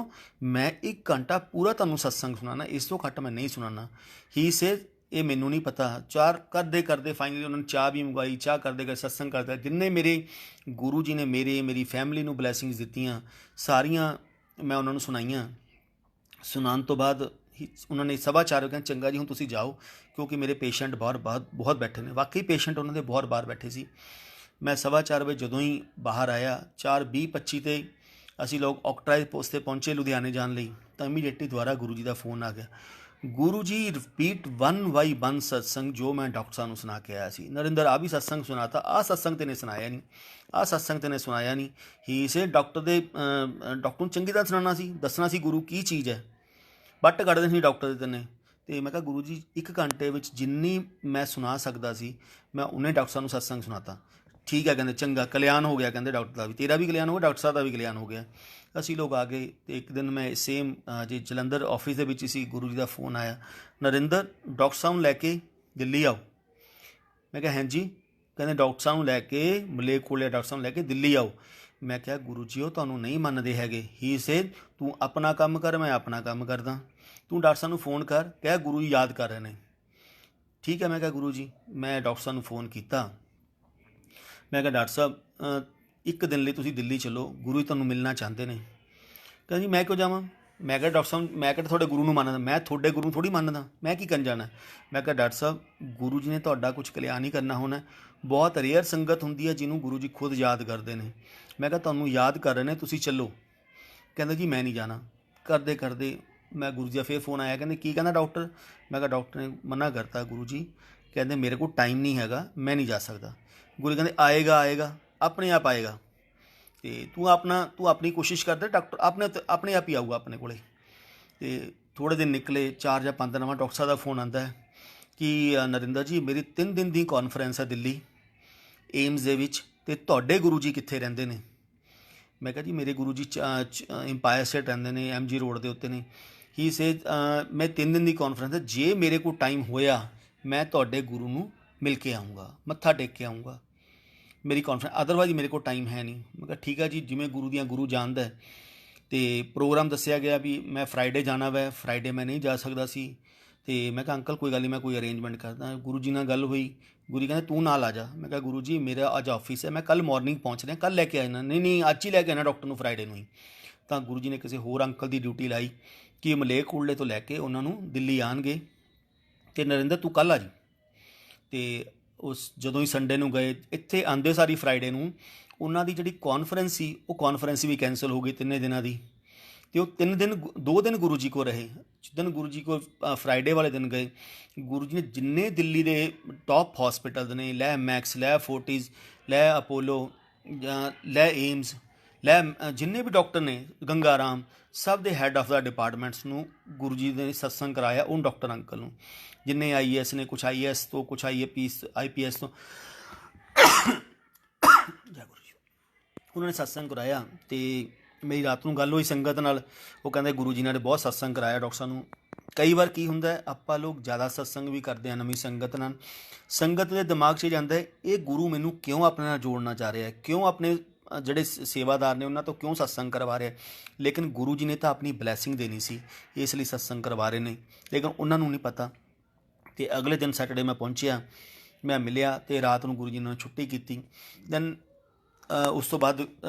Speaker 1: मैं 1 घंटा पूरा ਤੁਹਾਨੂੰ सत्संग सुनाना, इस तो घट मैं नहीं सुनाना। ही से ये मैनू नहीं पता। 4 करते करते फाइनली उन्होंने चाह भी मंगवाई, चाह करते करते सत्संग करते जिन्ने मेरे गुरु जी ने मेरी फैमिली ਨੂੰ ਬਲੈਸਿੰਗਸ ਦਿੱਤੀਆਂ ਸਾਰੀਆਂ मैं उन्होंने सुनाइया। सुनाने तो बाद उन्होंने 4:15 कहना चंगा जी हूँ तुसी जाओ, क्योंकि मेरे पेशेंट बहुत बैठे ने। वाकई पेशेंट उन्होंने बहुत बाहर बैठे सी। मैं 4:15 बजे जदों ही बाहर आया, 4:20-25 ਤੇ ਅਸੀਂ ਲੋग ऑक्ट्राइज पोस्ट ਤੇ पहुँचे लुधियाने जाने ਲਈ। ਤਾਂ ਇਮੀਡੀਏਟਲੀ ਦੁਬਾਰਾ गुरु जी का फोन आ गया। गुरु जी रिपीट 1/1 सत्संग जो मैं डॉक्टर साहब ਨੂੰ सुना के आया सी। नरिंदर आ भी सत्संग सुनाता, आ सत्संग तेने सुनाया नहीं, आ सत्संग तेने सुनाया नहीं। ही से डॉक्टर ਨੂੰ ਚੰਗੀ ਤਰ੍ਹਾਂ ਸੁਣਾਉਣਾ ਸੀ, ਦੱਸਣਾ ਸੀ ਗੁਰੂ ਕੀ ਚੀਜ਼ ਹੈ। ਵੱਟ ਕੱਢਦੇ ਸੀ ਡਾਕਟਰ ਦੇ ਤੈਨੇ। ਅਤੇ ਮੈਂ ਕਿਹਾ ਗੁਰੂ ਜੀ 1 ਘੰਟੇ ਵਿੱਚ ਜਿੰਨੀ ਮੈਂ ਸੁਣਾ ਸਕਦਾ ਸੀ ਮੈਂ ਉਹਨੇ ਡਾਕਟਰ ਸਾਹਿਬ ਨੂੰ ਸਤਸੰਗ ਸੁਣਾਤਾ। ਠੀਕ ਹੈ ਕਹਿੰਦੇ ਚੰਗਾ ਕਲਿਆਣ ਹੋ ਗਿਆ, ਕਹਿੰਦੇ ਡਾਕਟਰ ਦਾ ਵੀ, ਤੇਰਾ ਵੀ ਕਲਿਆਣ ਹੋ ਗਿਆ, ਡਾਕਟਰ ਸਾਹਿਬ ਦਾ ਵੀ ਕਲਿਆਣ ਹੋ ਗਿਆ। ਅਸੀਂ ਲੋਕ ਆ ਗਏ। ਅਤੇ ਇੱਕ ਦਿਨ ਮੈਂ ਸੇਮ ਜੇ ਜਲੰਧਰ ਆਫਿਸ ਦੇ ਵਿੱਚ ਸੀ, ਗੁਰੂ ਜੀ ਦਾ ਫੋਨ ਆਇਆ, ਨਰਿੰਦਰ ਡਾਕਟਰ ਸਾਹਿਬ ਨੂੰ ਲੈ ਕੇ ਦਿੱਲੀ ਆਓ। ਮੈਂ ਕਿਹਾ ਹਾਂਜੀ। ਕਹਿੰਦੇ ਡਾਕਟਰ ਸਾਹਿਬ ਨੂੰ ਲੈ ਕੇ ਮਲੇਰਕੋਟਲੇ ਡਾਕਟਰ ਸਾਹਿਬ ਨੂੰ ਲੈ ਕੇ ਦਿੱਲੀ ਆਓ। ਮੈਂ ਕਿਹਾ ਗੁਰੂ ਜੀ ਉਹ ਤੁਹਾਨੂੰ ਨਹੀਂ ਮੰਨਦੇ ਹੈਗੇ। ਹੀ ਸੇ ਤੂੰ ਆਪਣਾ ਕੰਮ ਕਰ, ਮੈਂ ਆਪਣਾ ਕੰਮ ਕਰਦਾ, ਤੂੰ ਡਾਕਟਰ ਸਾਹਿਬ ਨੂੰ ਫੋਨ ਕਰ, ਕਹਿ ਗੁਰੂ ਜੀ ਯਾਦ ਕਰ ਰਹੇ ਨੇ। ਠੀਕ ਹੈ। ਮੈਂ ਕਿਹਾ ਗੁਰੂ ਜੀ, ਮੈਂ ਡਾਕਟਰ ਸਾਹਿਬ ਨੂੰ ਫੋਨ ਕੀਤਾ। ਮੈਂ ਕਿਹਾ ਡਾਕਟਰ ਸਾਹਿਬ 1 ਦਿਨ ਲਈ ਤੁਸੀਂ ਦਿੱਲੀ ਚੱਲੋ, ਗੁਰੂ ਜੀ ਤੁਹਾਨੂੰ ਮਿਲਣਾ ਚਾਹੁੰਦੇ ਨੇ। ਕਹਿੰਦਾ ਜੀ ਮੈਂ ਕਿਉਂ ਜਾਵਾਂ। ਮੈਂ ਕਿਹਾ ਡਾਕਟਰ ਸਾਹਿਬ ਮੈਂ ਕਿਹਾ ਤੁਹਾਡੇ ਗੁਰੂ ਨੂੰ ਮੰਨਦਾ, ਮੈਂ ਤੁਹਾਡੇ ਗੁਰੂ ਨੂੰ ਥੋੜ੍ਹੀ ਮੰਨਦਾ, ਮੈਂ ਕੀ ਕਰਨ ਜਾਣਾ। ਮੈਂ ਕਿਹਾ ਡਾਕਟਰ ਸਾਹਿਬ ਗੁਰੂ ਜੀ ਨੇ ਤੁਹਾਡਾ ਕੁਝ ਕਲਿਆਣ ਹੀ ਕਰਨਾ ਹੋਣਾ, ਬਹੁਤ ਰੇਅਰ ਸੰਗਤ ਹੁੰਦੀ ਹੈ ਜਿਹਨੂੰ ਗੁਰੂ ਜੀ ਖੁਦ ਯਾਦ ਕਰਦੇ ਨੇ। ਮੈਂ ਕਿਹਾ ਤੁਹਾਨੂੰ ਯਾਦ ਕਰ ਰਹੇ ਨੇ, ਤੁਸੀਂ ਚੱਲੋ। ਕਹਿੰਦਾ ਜੀ ਮੈਂ ਨਹੀਂ ਜਾਣਾ। ਕਰਦੇ ਕਰਦੇ ਮੈਂ ਗੁਰੂ ਜੀ ਦਾ ਫਿਰ ਫੋਨ ਆਇਆ, ਕਹਿੰਦੇ ਕੀ ਕਹਿੰਦਾ ਡਾਕਟਰ। ਮੈਂ ਕਿਹਾ ਡਾਕਟਰ ਨੇ ਮਨਾ ਕਰਤਾ ਗੁਰੂ ਜੀ, ਕਹਿੰਦੇ ਮੇਰੇ ਕੋਲ ਟਾਈਮ ਨਹੀਂ ਹੈਗਾ, ਮੈਂ ਨਹੀਂ ਜਾ ਸਕਦਾ। ਗੁਰੂ ਜੀ ਕਹਿੰਦੇ ਆਏਗਾ ਆਏਗਾ, ਆਪਣੇ ਆਪ ਆਏਗਾ, ਅਤੇ ਤੂੰ ਆਪਣੀ ਕੋਸ਼ਿਸ਼ ਕਰਦਾ, ਡਾਕਟਰ ਆਪਣੇ ਆਪ ਹੀ ਆਊਗਾ ਆਪਣੇ ਕੋਲ। ਅਤੇ ਥੋੜ੍ਹੇ ਦਿਨ ਨਿਕਲੇ, 4 ਜਾਂ 5 ਦਿਨਾਂ ਬਾਅਦ ਡਾਕਟਰ ਸਾਹਿਬ ਦਾ ਫੋਨ ਆਉਂਦਾ ਹੈ ਕਿ ਨਰਿੰਦਰ ਜੀ ਮੇਰੀ 3 ਦਿਨ ਦੀ ਕਾਨਫਰੰਸ ਹੈ ਦਿੱਲੀ ਏਮਸ ਦੇ ਵਿੱਚ, ਅਤੇ ਤੁਹਾਡੇ ਗੁਰੂ ਜੀ ਕਿੱਥੇ ਰਹਿੰਦੇ ਨੇ? ਮੈਂ ਕਿਹਾ ਜੀ ਮੇਰੇ ਗੁਰੂ ਜੀ ਇੰਪਾਇਰ ਸਟੇਟ ਰਹਿੰਦੇ ਨੇ, MG ਰੋਡ ਦੇ ਉੱਤੇ ਨੇ। ਹੀ ਸੇ ਮੈਂ 3 ਦਿਨ ਦੀ ਕਾਨਫਰੰਸ ਹੈ, ਜੇ ਮੇਰੇ ਕੋਲ ਟਾਈਮ ਹੋਇਆ ਮੈਂ ਤੁਹਾਡੇ ਗੁਰੂ ਨੂੰ ਮਿਲ ਕੇ ਆਊਂਗਾ, ਮੱਥਾ ਟੇਕ ਕੇ ਆਊਂਗਾ, ਮੇਰੀ ਕਾਨਫਰੰਸ, ਅਦਰਵਾਈਜ਼ ਮੇਰੇ ਕੋਲ ਟਾਈਮ ਹੈ ਨਹੀਂ। ਮੈਂ ਕਿਹਾ ਠੀਕ ਹੈ ਜੀ, ਜਿਵੇਂ ਗੁਰੂ ਦੀਆਂ ਗੁਰੂ ਜਾਣਦਾ। ਅਤੇ ਪ੍ਰੋਗਰਾਮ ਦੱਸਿਆ ਗਿਆ ਵੀ ਮੈਂ ਫਰਾਈਡੇ ਜਾਣਾ ਵੈ, ਫਰਾਈਡੇ ਮੈਂ ਨਹੀਂ ਜਾ ਸਕਦਾ ਸੀ। ਅਤੇ ਮੈਂ ਕਿਹਾ ਅੰਕਲ ਕੋਈ ਗੱਲ ਨਹੀਂ, ਮੈਂ ਕੋਈ ਅਰੇਂਜਮੈਂਟ ਕਰਦਾ। ਗੁਰੂ ਜੀ ਨਾਲ ਗੱਲ ਹੋਈ, ਗੁਰੂ ਜੀ ਕਹਿੰਦੇ ਤੂੰ ਨਾਲ ਆ ਜਾ। ਮੈਂ ਕਿਹਾ ਗੁਰੂ ਜੀ ਮੇਰਾ ਅੱਜ ਆਫਿਸ ਹੈ, ਮੈਂ ਕੱਲ੍ਹ ਮੋਰਨਿੰਗ ਪਹੁੰਚ ਰਿਹਾ, ਕੱਲ੍ਹ ਲੈ ਕੇ ਆਣਾ। ਨਹੀਂ ਅੱਜ ਹੀ ਲੈ ਕੇ ਆਣਾ ਡਾਕਟਰ ਨੂੰ, ਫਰਾਈਡੇ ਨੂੰ ਹੀ। ਤਾਂ ਗੁਰੂ ਜੀ ਨੇ ਕਿਸੇ ਹੋਰ ਅੰਕਲ ਦੀ ਡਿਊਟੀ ਲਾਈ ਕਿ ਮਲੇਰਕੋਟਲੇ ਤੋਂ ਲੈ ਕੇ ਉਹਨਾਂ ਨੂੰ ਦਿੱਲੀ ਆਉਣਗੇ, ਅਤੇ ਨਰਿੰਦਰ ਤੂੰ ਕੱਲ੍ਹ ਆ ਜੀ। ਅਤੇ ਜਦੋਂ ਹੀ ਸੰਡੇ ਨੂੰ ਗਏ, ਇੱਥੇ ਆਉਂਦੇ ਸਾਰੀ ਫਰਾਈਡੇ ਨੂੰ ਉਹਨਾਂ ਦੀ ਜਿਹੜੀ ਕਾਨਫਰੰਸ ਸੀ ਉਹ ਕਾਨਫਰੰਸ ਵੀ ਕੈਂਸਲ ਹੋ ਗਈ 3 ਦਿਨਾਂ ਦੀ। ਅਤੇ ਉਹ 2 ਦਿਨ ਗੁਰੂ ਜੀ ਕੋਲ ਰਹੇ। ਜਿੱਦਣ ਗੁਰੂ ਜੀ ਕੋਲ ਫਰਾਈਡੇ ਵਾਲੇ ਦਿਨ ਗਏ, ਗੁਰੂ ਜੀ ਨੇ ਜਿੰਨੇ ਦਿੱਲੀ ਦੇ ਟੌਪ ਹੌਸਪੀਟਲਸ ਨੇ, ਲੈ ਮੈਕਸ, ਲੈ ਫੋਰਟਿਸ, ਲੈ ਅਪੋਲੋ, ਲੈ ਏਮਸ, ਲੈ ਜਿੰਨੇ ਵੀ ਡਾਕਟਰ ਨੇ, ਗੰਗਾ ਰਾਮ, ਸਭ ਦੇ ਹੈੱਡ ਆਫ ਦਾ ਡਿਪਾਰਟਮੈਂਟਸ ਨੂੰ ਗੁਰੂ ਜੀ ਨੇ ਸਤਸੰਗ ਕਰਾਇਆ। ਉਹ ਡਾਕਟਰ ਅੰਕਲ ਨੂੰ, ਜਿੰਨੇ IAS ਨੇ, ਕੁਛ IAS ਤੋਂ, ਕੁਛ IPS ਤੋਂ, ਜੈ ਗੁਰੂ ਜੀ, ਉਹਨਾਂ ਨੇ ਸਤਸੰਗ ਕਰਾਇਆ। ਅਤੇ ਮੇਰੀ ਰਾਤ ਨੂੰ ਗੱਲ ਹੋਈ ਸੰਗਤ ਨਾਲ, ਉਹ ਕਹਿੰਦੇ ਗੁਰੂ ਜੀ ਨੇ ਬਹੁਤ ਸਤਸੰਗ ਕਰਾਇਆ ਡਾਕਟਰ ਸਾਹਿਬ ਨੂੰ। ਕਈ ਵਾਰ ਕੀ ਹੁੰਦਾ, ਆਪਾਂ ਲੋਕ ਜ਼ਿਆਦਾ ਸਤਸੰਗ ਵੀ ਕਰਦੇ ਹਾਂ ਨਵੀਂ ਸੰਗਤ ਨਾਲ, ਸੰਗਤ ਦੇ ਦਿਮਾਗ 'ਚ ਜਾਂਦਾ ਹੈ ਇਹ ਗੁਰੂ ਮੈਨੂੰ ਕਿਉਂ ਆਪਣੇ ਨਾਲ ਜੋੜਨਾ ਚਾਹ ਰਿਹਾ, ਕਿਉਂ ਆਪਣੇ ਜਿਹੜੇ ਸੇਵਾਦਾਰ ਨੇ ਉਹਨਾਂ ਤੋਂ ਕਿਉਂ ਸਤਸੰਗ ਕਰਵਾ ਰਿਹਾ। ਲੇਕਿਨ ਗੁਰੂ ਜੀ ਨੇ ਤਾਂ ਆਪਣੀ ਬਲੈਸਿੰਗ ਦੇਣੀ ਸੀ, ਇਸ ਲਈ ਸਤਸੰਗ ਕਰਵਾ ਰਹੇ ਨੇ, ਲੇਕਿਨ ਉਹਨਾਂ ਨੂੰ ਨਹੀਂ ਪਤਾ। ਅਤੇ ਅਗਲੇ ਦਿਨ ਸੈਟਰਡੇ ਮੈਂ ਪਹੁੰਚਿਆ, ਮੈਂ ਮਿਲਿਆ, ਅਤੇ ਰਾਤ ਨੂੰ ਗੁਰੂ ਜੀ ਨੇ ਛੁੱਟੀ ਕੀਤੀ। ਦੈਨ ਉਸ ਤੋਂ ਬਾਅਦ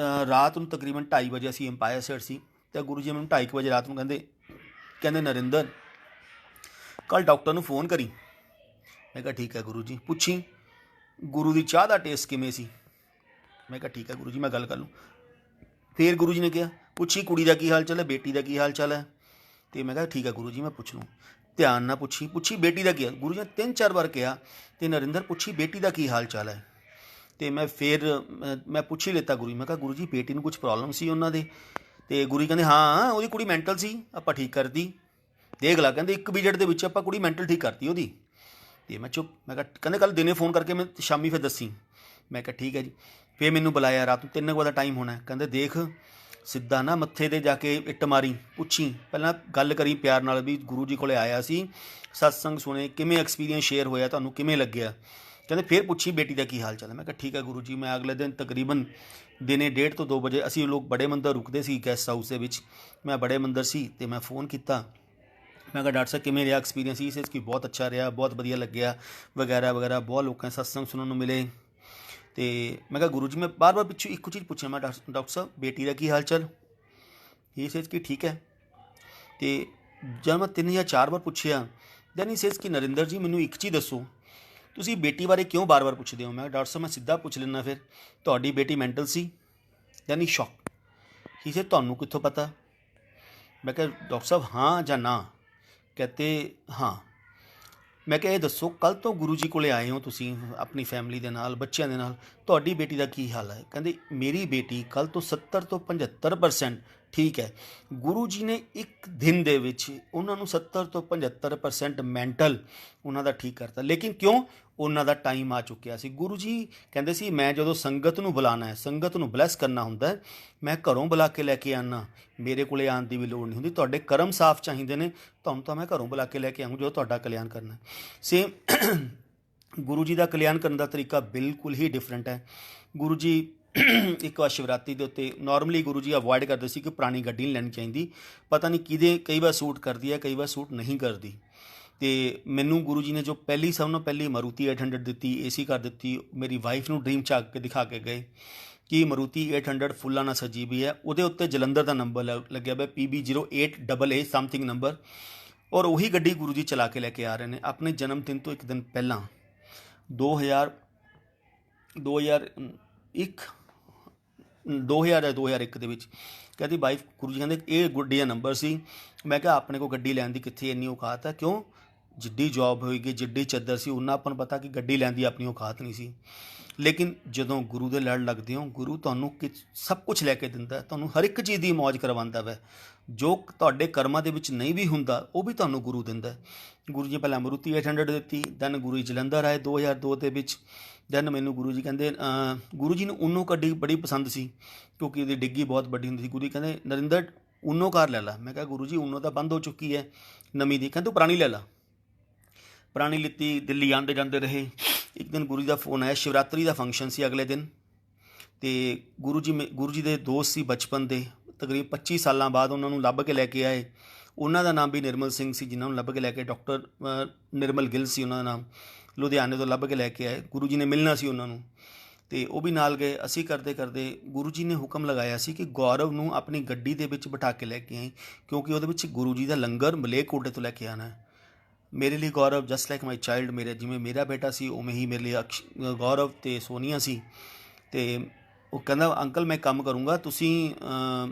Speaker 1: ਰਾਤ ਨੂੰ ਤਕਰੀਬਨ 2:30 ਵਜੇ ਅਸੀਂ ਇੰਪਾਇਰ ਸਟੇਟ ਸੀ, ਅਤੇ ਗੁਰੂ ਜੀ ਮੈਨੂੰ 2:30 ਵਜੇ ਰਾਤ ਨੂੰ ਕਹਿੰਦੇ ਨਰਿੰਦਰ ਕੱਲ੍ਹ ਡਾਕਟਰ ਨੂੰ ਫੋਨ ਕਰੀ। ਮੈਂ ਕਿਹਾ ਠੀਕ ਹੈ ਗੁਰੂ ਜੀ। ਪੁੱਛੀ ਗੁਰੂ ਦੀ ਚਾਹ ਦਾ ਟੇਸਟ ਕਿਵੇਂ ਸੀ? ਮੈਂ ਕਿਹਾ ਠੀਕ ਹੈ ਗੁਰੂ ਜੀ, ਮੈਂ ਗੱਲ ਕਰ ਲੂੰ। ਫਿਰ ਗੁਰੂ ਜੀ ਨੇ ਕਿਹਾ ਪੁੱਛੀ ਕੁੜੀ ਦਾ ਕੀ ਹਾਲ ਚਾਲ ਹੈ, ਬੇਟੀ ਦਾ ਕੀ ਹਾਲ ਚਾਲ ਹੈ? ਅਤੇ ਮੈਂ ਕਿਹਾ ਠੀਕ ਹੈ ਗੁਰੂ ਜੀ, ਮੈਂ ਪੁੱਛ ਲੂੰ। ਧਿਆਨ ਨਾਲ ਪੁੱਛੀ ਬੇਟੀ ਦਾ ਕੀ ਹਾਲ। ਗੁਰੂ ਜੀ ਨੇ 3-4 ਵਾਰ ਕਿਹਾ, ਅਤੇ ਨਰਿੰਦਰ ਪੁੱਛੀ ਬੇਟੀ ਦਾ ਕੀ ਹਾਲ ਚਾਲ ਹੈ? ਅਤੇ ਮੈਂ ਪੁੱਛ ਹੀ ਲਿੱਤਾ ਗੁਰੂ ਜੀ। ਮੈਂ ਕਿਹਾ ਗੁਰੂ ਜੀ ਬੇਟੀ ਨੂੰ ਕੁਛ ਪ੍ਰੋਬਲਮ ਸੀ ਉਹਨਾਂ ਦੇ? ਅਤੇ ਗੁਰੂ ਜੀ ਕਹਿੰਦੇ ਹਾਂ ਉਹਦੀ ਕੁੜੀ ਮੈਂਟਲ ਸੀ, ਆਪਾਂ ਠੀਕ ਕਰਦੀ, ਦੇਖ ਲਾ, ਕਹਿੰਦੇ 1 ਵਿਜ਼ਿਟ ਦੇ ਵਿੱਚ ਆਪਾਂ ਕੁੜੀ ਮੈਂਟਲ ਠੀਕ ਕਰਤੀ ਉਹਦੀ। ਅਤੇ ਮੈਂ ਚੁੱਪ। ਮੈਂ ਕਿਹਾ ਕਹਿੰਦੇ ਕੱਲ੍ਹ ਦਿਨੇ ਫੋਨ ਕਰਕੇ ਮੈਂ ਸ਼ਾਮੀ ਫਿਰ ਦੱਸੀ। ਮੈਂ ਕਿਹਾ ਠੀਕ ਹੈ ਜੀ। ਫਿਰ ਮੈਨੂੰ ਬੁਲਾਇਆ, ਰਾਤ ਨੂੰ 3 ਵਜੇ ਦਾ ਟਾਈਮ ਹੋਣਾ। ਕਹਿੰਦੇ ਦੇਖ ਸਿੱਧਾ ਨਾ ਮੱਥੇ 'ਤੇ ਜਾ ਕੇ ਇੱਟ ਮਾਰੀ, ਪੁੱਛੀ ਪਹਿਲਾਂ ਗੱਲ ਕਰੀ ਪਿਆਰ ਨਾਲ ਵੀ ਗੁਰੂ ਜੀ ਕੋਲ ਆਇਆ ਸੀ, ਸਤਸੰਗ ਸੁਣੇ, ਕਿਵੇਂ ਐਕਸਪੀਰੀਅੰਸ ਸ਼ੇਅਰ ਹੋਇਆ, ਤੁਹਾਨੂੰ ਕਿਵੇਂ ਲੱਗਿਆ? ਕਹਿੰਦੇ ਫਿਰ ਪੁੱਛੀ ਬੇਟੀ ਦਾ ਕੀ ਹਾਲ ਚਾਲ ਹੈ? ਮੈਂ ਕਿਹਾ ਠੀਕ ਹੈ ਗੁਰੂ ਜੀ। ਮੈਂ ਅਗਲੇ ਦਿਨ ਤਕਰੀਬਨ ਦਿਨੇ 1:30 ਤੋਂ 2 ਵਜੇ, ਅਸੀਂ ਲੋਕ ਬੜੇ ਮੰਦਰ ਰੁਕਦੇ ਸੀ ਗੈਸਟ ਹਾਊਸ ਦੇ ਵਿੱਚ, ਮੈਂ ਬੜੇ ਮੰਦਰ ਸੀ, ਅਤੇ ਮੈਂ ਫ਼ੋਨ ਕੀਤਾ। ਮੈਂ ਕਿਹਾ ਡਾਕਟਰ ਸਾਹਿਬ ਕਿਵੇਂ ਰਿਹਾ ਐਕਸਪੀਰੀਅੰਸ? ਇਸ ਕਿ ਬਹੁਤ ਅੱਛਾ ਰਿਹਾ, ਬਹੁਤ ਵਧੀਆ ਲੱਗਿਆ, ਵਗੈਰਾ ਵਗੈਰਾ, ਬਹੁਤ ਲੋਕਾਂ ਦੇ ਸਤਸੰਗ ਸੁਣਨ ਨੂੰ ਮਿਲੇ। ਅਤੇ ਮੈਂ ਕਿਹਾ ਗੁਰੂ ਜੀ ਮੈਂ ਬਾਰ-ਬਾਰ ਪਿੱਛੋਂ ਇੱਕੋ ਚੀਜ਼ ਪੁੱਛਿਆ, ਮੈਂ ਡਾਕਟਰ ਸਾਹਿਬ ਬੇਟੀ ਦਾ ਕੀ ਹਾਲ ਚਾਲ? ਇਹ ਸੇਜ ਕਿ ਠੀਕ ਹੈ। ਅਤੇ ਜਦ ਮੈਂ 3 ਜਾਂ 4 ਵਾਰ ਪੁੱਛਿਆ, ਦੈਨ ਹੀ ਸੇਜ ਕਿ ਨਰਿੰਦਰ ਜੀ ਮੈਨੂੰ ਇੱਕ ਚੀਜ਼ ਦੱਸੋ, ਤੁਸੀਂ ਬੇਟੀ ਬਾਰੇ ਕਿਉਂ ਬਾਰ-ਬਾਰ ਪੁੱਛਦੇ ਹੋ? ਮੈਂ ਕਿਹਾ ਡਾਕਟਰ ਸਾਹਿਬ ਮੈਂ ਸਿੱਧਾ ਪੁੱਛ ਲੈਂਦਾ, ਫਿਰ ਤੁਹਾਡੀ ਬੇਟੀ ਮੈਂਟਲ ਸੀ? ਦੈਨ ਹੀ ਸ਼ੌਕ। ਹੀ ਸੇਜ ਤੁਹਾਨੂੰ ਕਿੱਥੋਂ ਪਤਾ? ਮੈਂ ਕਿਹਾ ਡਾਕਟਰ ਸਾਹਿਬ ਹਾਂ ਜਾਂ ਨਾ? ਕਹਤੇ ਹਾਂ। ਮੈਂ ਕਿਹਾ ਇਹ ਦੱਸੋ ਕੱਲ੍ਹ ਤੋਂ ਗੁਰੂ ਜੀ ਕੋਲ ਆਏ ਹੋ ਤੁਸੀਂ ਆਪਣੀ ਫੈਮਿਲੀ ਦੇ ਨਾਲ, ਬੱਚਿਆਂ ਦੇ ਨਾਲ, ਤੁਹਾਡੀ ਬੇਟੀ ਦਾ ਕੀ ਹਾਲ ਹੈ? ਕਹਿੰਦੇ ਮੇਰੀ ਬੇਟੀ ਕੱਲ੍ਹ ਤੋਂ 70 ਤੋਂ 75% ਠੀਕ ਹੈ। ਗੁਰੂ ਜੀ ਨੇ ਇੱਕ ਦਿਨ ਦੇ ਵਿੱਚ ਉਹਨਾਂ ਨੂੰ 70 ਤੋਂ 75% ਮੈਂਟਲ ਉਹਨਾਂ ਦਾ ਠੀਕ ਕਰਤਾ। ਲੇਕਿਨ ਕਿਉਂ? ਉਹਨਾਂ ਦਾ ਟਾਈਮ ਆ ਚੁੱਕਿਆ ਸੀ। ਗੁਰੂ ਜੀ ਕਹਿੰਦੇ ਸੀ ਮੈਂ ਜਦੋਂ ਸੰਗਤ ਨੂੰ ਬੁਲਾਉਣਾ ਹੈ, ਸੰਗਤ ਨੂੰ ਬਲੈਸ ਕਰਨਾ ਹੁੰਦਾ, ਮੈਂ ਘਰੋਂ ਬੁਲਾ ਕੇ ਲੈ ਕੇ ਆਉਣਾ, ਮੇਰੇ ਕੋਲ ਆਉਣ ਦੀ ਵੀ ਲੋੜ ਨਹੀਂ ਹੁੰਦੀ। ਤੁਹਾਡੇ ਕਰਮ ਸਾਫ਼ ਚਾਹੀਦੇ ਨੇ, ਤੁਹਾਨੂੰ ਤਾਂ ਮੈਂ ਘਰੋਂ ਬੁਲਾ ਕੇ ਲੈ ਕੇ ਆਊਂ ਜੋ ਤੁਹਾਡਾ ਕਲਿਆਣ ਕਰਨਾ। ਸੇਮ ਗੁਰੂ ਜੀ ਦਾ ਕਲਿਆਣ ਕਰਨ ਦਾ ਤਰੀਕਾ ਬਿਲਕੁਲ ਹੀ ਡਿਫਰੈਂਟ ਹੈ। ਗੁਰੂ ਜੀ ਇੱਕ ਵਾਰ ਸ਼ਿਵਰਾਤਰੀ ਦੇ ਉੱਤੇ ਨੋਰਮਲੀ ਗੁਰੂ ਜੀ ਅਵੋਇਡ ਕਰਦੇ ਸੀ ਕਿ ਪੁਰਾਣੀ ਗੱਡੀ ਨਹੀਂ ਲੈਣੀ ਚਾਹੀਦੀ, ਪਤਾ ਨਹੀਂ ਕਿਹਦੇ ਕਈ ਵਾਰ ਸੂਟ ਕਰਦੀ ਹੈ, ਕਈ ਵਾਰ ਸੂਟ ਨਹੀਂ ਕਰਦੀ। ਅਤੇ ਮੈਨੂੰ ਗੁਰੂ ਜੀ ਨੇ ਜੋ ਸਭ ਨਾਲੋਂ ਪਹਿਲੀ ਮਾਰੂਤੀ 800 ਦਿੱਤੀ, AC ਕਰ ਦਿੱਤੀ, ਮੇਰੀ ਵਾਈਫ ਨੂੰ ਡਰੀਮ 'ਚ ਆ ਕੇ ਦਿਖਾ ਕੇ ਗਏ ਕਿ ਮਾਰੂਤੀ 800 ਫੁੱਲਾਂ ਨਾਲ ਸਜੀ ਵੀ ਹੈ, ਉਹਦੇ ਉੱਤੇ ਜਲੰਧਰ ਦਾ ਨੰਬਰ ਲੱਗਿਆ ਹੋਇਆ PB08AA ਸਮਥਿੰਗ ਨੰਬਰ, ਔਰ ਉਹੀ ਗੱਡੀ ਗੁਰੂ ਜੀ ਚਲਾ ਕੇ ਲੈ ਕੇ ਆ ਰਹੇ ਨੇ ਆਪਣੇ ਜਨਮ ਦਿਨ ਤੋਂ 1 ਦਿਨ ਪਹਿਲਾਂ 2001 ਦੇ ਵਿੱਚ। ਕਹਿੰਦੀ ਵਾਈਫ ਗੁਰੂ ਜੀ ਕਹਿੰਦੇ ਇਹ ਗੱਡੀ ਦਾ ਨੰਬਰ ਸੀ। ਮੈਂ ਕਿਹਾ ਆਪਣੇ ਕੋਲ ਗੱਡੀ ਲੈਣ ਦੀ ਕਿੱਥੇ ਇੰਨੀ ਔਕਾਤ ਹੈ? ਕਿਉਂ? ਜਿੱਡੀ ਜੋਬ ਹੋਏਗੀ, ਜਿੱਡੀ ਚੱਦਰ ਸੀ, ਉਹਨਾਂ ਆਪਾਂ ਨੂੰ ਪਤਾ ਕਿ ਗੱਡੀ ਲੈਣ ਦੀ ਆਪਣੀ ਔਕਾਤ ਨਹੀਂ ਸੀ। ਲੇਕਿਨ ਜਦੋਂ ਗੁਰੂ ਦੇ ਲੜ ਲੱਗਦੇ ਹੋ, ਗੁਰੂ ਤੁਹਾਨੂੰ ਸਭ ਕੁਝ ਲੈ ਕੇ ਦਿੰਦਾ, ਤੁਹਾਨੂੰ ਹਰ ਇੱਕ ਚੀਜ਼ ਦੀ ਮੌਜ ਕਰਵਾਉਂਦਾ ਵੈ। ਜੋ ਤੁਹਾਡੇ ਕਰਮਾਂ ਦੇ ਵਿੱਚ ਨਹੀਂ ਵੀ ਹੁੰਦਾ, ਉਹ ਵੀ ਤੁਹਾਨੂੰ ਗੁਰੂ ਦਿੰਦਾ। ਗੁਰੂ ਜੀ ਪਹਿਲਾਂ ਮਰੂਤੀ 800 ਦਿੱਤੀ, ਦੈਨ ਗੁਰੂ ਜੀ ਜਲੰਧਰ ਆਏ 2002 ਦੇ ਵਿੱਚ। ਦੈਨ ਮੈਨੂੰ ਗੁਰੂ ਜੀ ਕਹਿੰਦੇ, ਗੁਰੂ ਜੀ ਨੂੰ ਉਨੋ ਗੱਡੀ ਬੜੀ ਪਸੰਦ ਸੀ ਕਿਉਂਕਿ ਉਹਦੀ ਡਿੱਗੀ ਬਹੁਤ ਵੱਡੀ ਹੁੰਦੀ ਸੀ। ਗੁਰੂ ਜੀ ਕਹਿੰਦੇ ਨਰਿੰਦਰ ਉਨੋ ਕਾਰ ਲੈ ਲਾ। ਮੈਂ ਕਿਹਾ ਗੁਰੂ ਜੀ ਉਨੋ ਤਾਂ ਬੰਦ ਹੋ ਚੁੱਕੀ ਹੈ ਨਵੀਂ ਦੀ। ਕਹਿੰਦੇ ਤੂੰ ਪੁਰਾਣੀ ਲੈ ਲਾ। ਪੁਰਾਣੀ ਲਿੱਤੀ, ਦਿੱਲੀ ਆਉਂਦੇ ਜਾਂਦੇ ਰਹੇ। ਇੱਕ ਦਿਨ ਗੁਰੂ ਜੀ ਦਾ ਫੋਨ ਆਇਆ, ਸ਼ਿਵਰਾਤਰੀ ਦਾ ਫੰਕਸ਼ਨ ਸੀ ਅਗਲੇ ਦਿਨ, ਅਤੇ ਗੁਰੂ ਜੀ ਦੇ ਦੋਸਤ ਸੀ ਬਚਪਨ ਦੇ, ਤਕਰੀਬਨ 25 ਸਾਲਾਂ ਬਾਅਦ ਉਹਨਾਂ ਨੂੰ ਲੱਭ ਕੇ ਲੈ ਕੇ ਆਏ। ਉਹਨਾਂ ਦਾ ਨਾਮ ਵੀ ਨਿਰਮਲ ਸਿੰਘ ਸੀ, ਜਿਨ੍ਹਾਂ ਨੂੰ ਲੱਭ ਕੇ ਲੈ ਕੇ ਡਾਕਟਰ ਨਿਰਮਲ ਗਿੱਲ ਸੀ ਉਹਨਾਂ ਦਾ ਨਾਮ, ਲੁਧਿਆਣੇ ਤੋਂ ਲੱਭ ਕੇ ਲੈ ਕੇ ਆਏ। ਗੁਰੂ ਜੀ ਨੇ ਮਿਲਣਾ ਸੀ ਉਹਨਾਂ ਨੂੰ, ਅਤੇ ਉਹ ਵੀ ਨਾਲ ਗਏ। ਅਸੀਂ ਕਰਦੇ ਕਰਦੇ ਗੁਰੂ ਜੀ ਨੇ ਹੁਕਮ ਲਗਾਇਆ ਸੀ ਕਿ ਗੌਰਵ ਨੂੰ ਆਪਣੀ ਗੱਡੀ ਦੇ ਵਿੱਚ ਬਿਠਾ ਕੇ ਲੈ ਕੇ ਆਈ, ਕਿਉਂਕਿ ਉਹਦੇ ਵਿੱਚ ਗੁਰੂ ਜੀ ਦਾ ਲੰਗਰ ਮਲੇਰਕੋਟਲੇ ਤੋਂ ਲੈ ਕੇ ਆਉਣਾ ਹੈ। ਮੇਰੇ ਲਈ ਗੌਰਵ ਜਸਟ ਲਾਈਕ ਮਾਈ ਚਾਈਲਡ, ਜਿਵੇਂ ਮੇਰਾ ਬੇਟਾ ਸੀ ਉਵੇਂ ਹੀ ਮੇਰੇ ਲਈ ਗੌਰਵ ਅਤੇ ਸੋਨੀਆ ਸੀ। ਅਤੇ ਉਹ ਕਹਿੰਦਾ ਅੰਕਲ ਮੈਂ ਕੰਮ ਕਰੂੰਗਾ, ਤੁਸੀਂ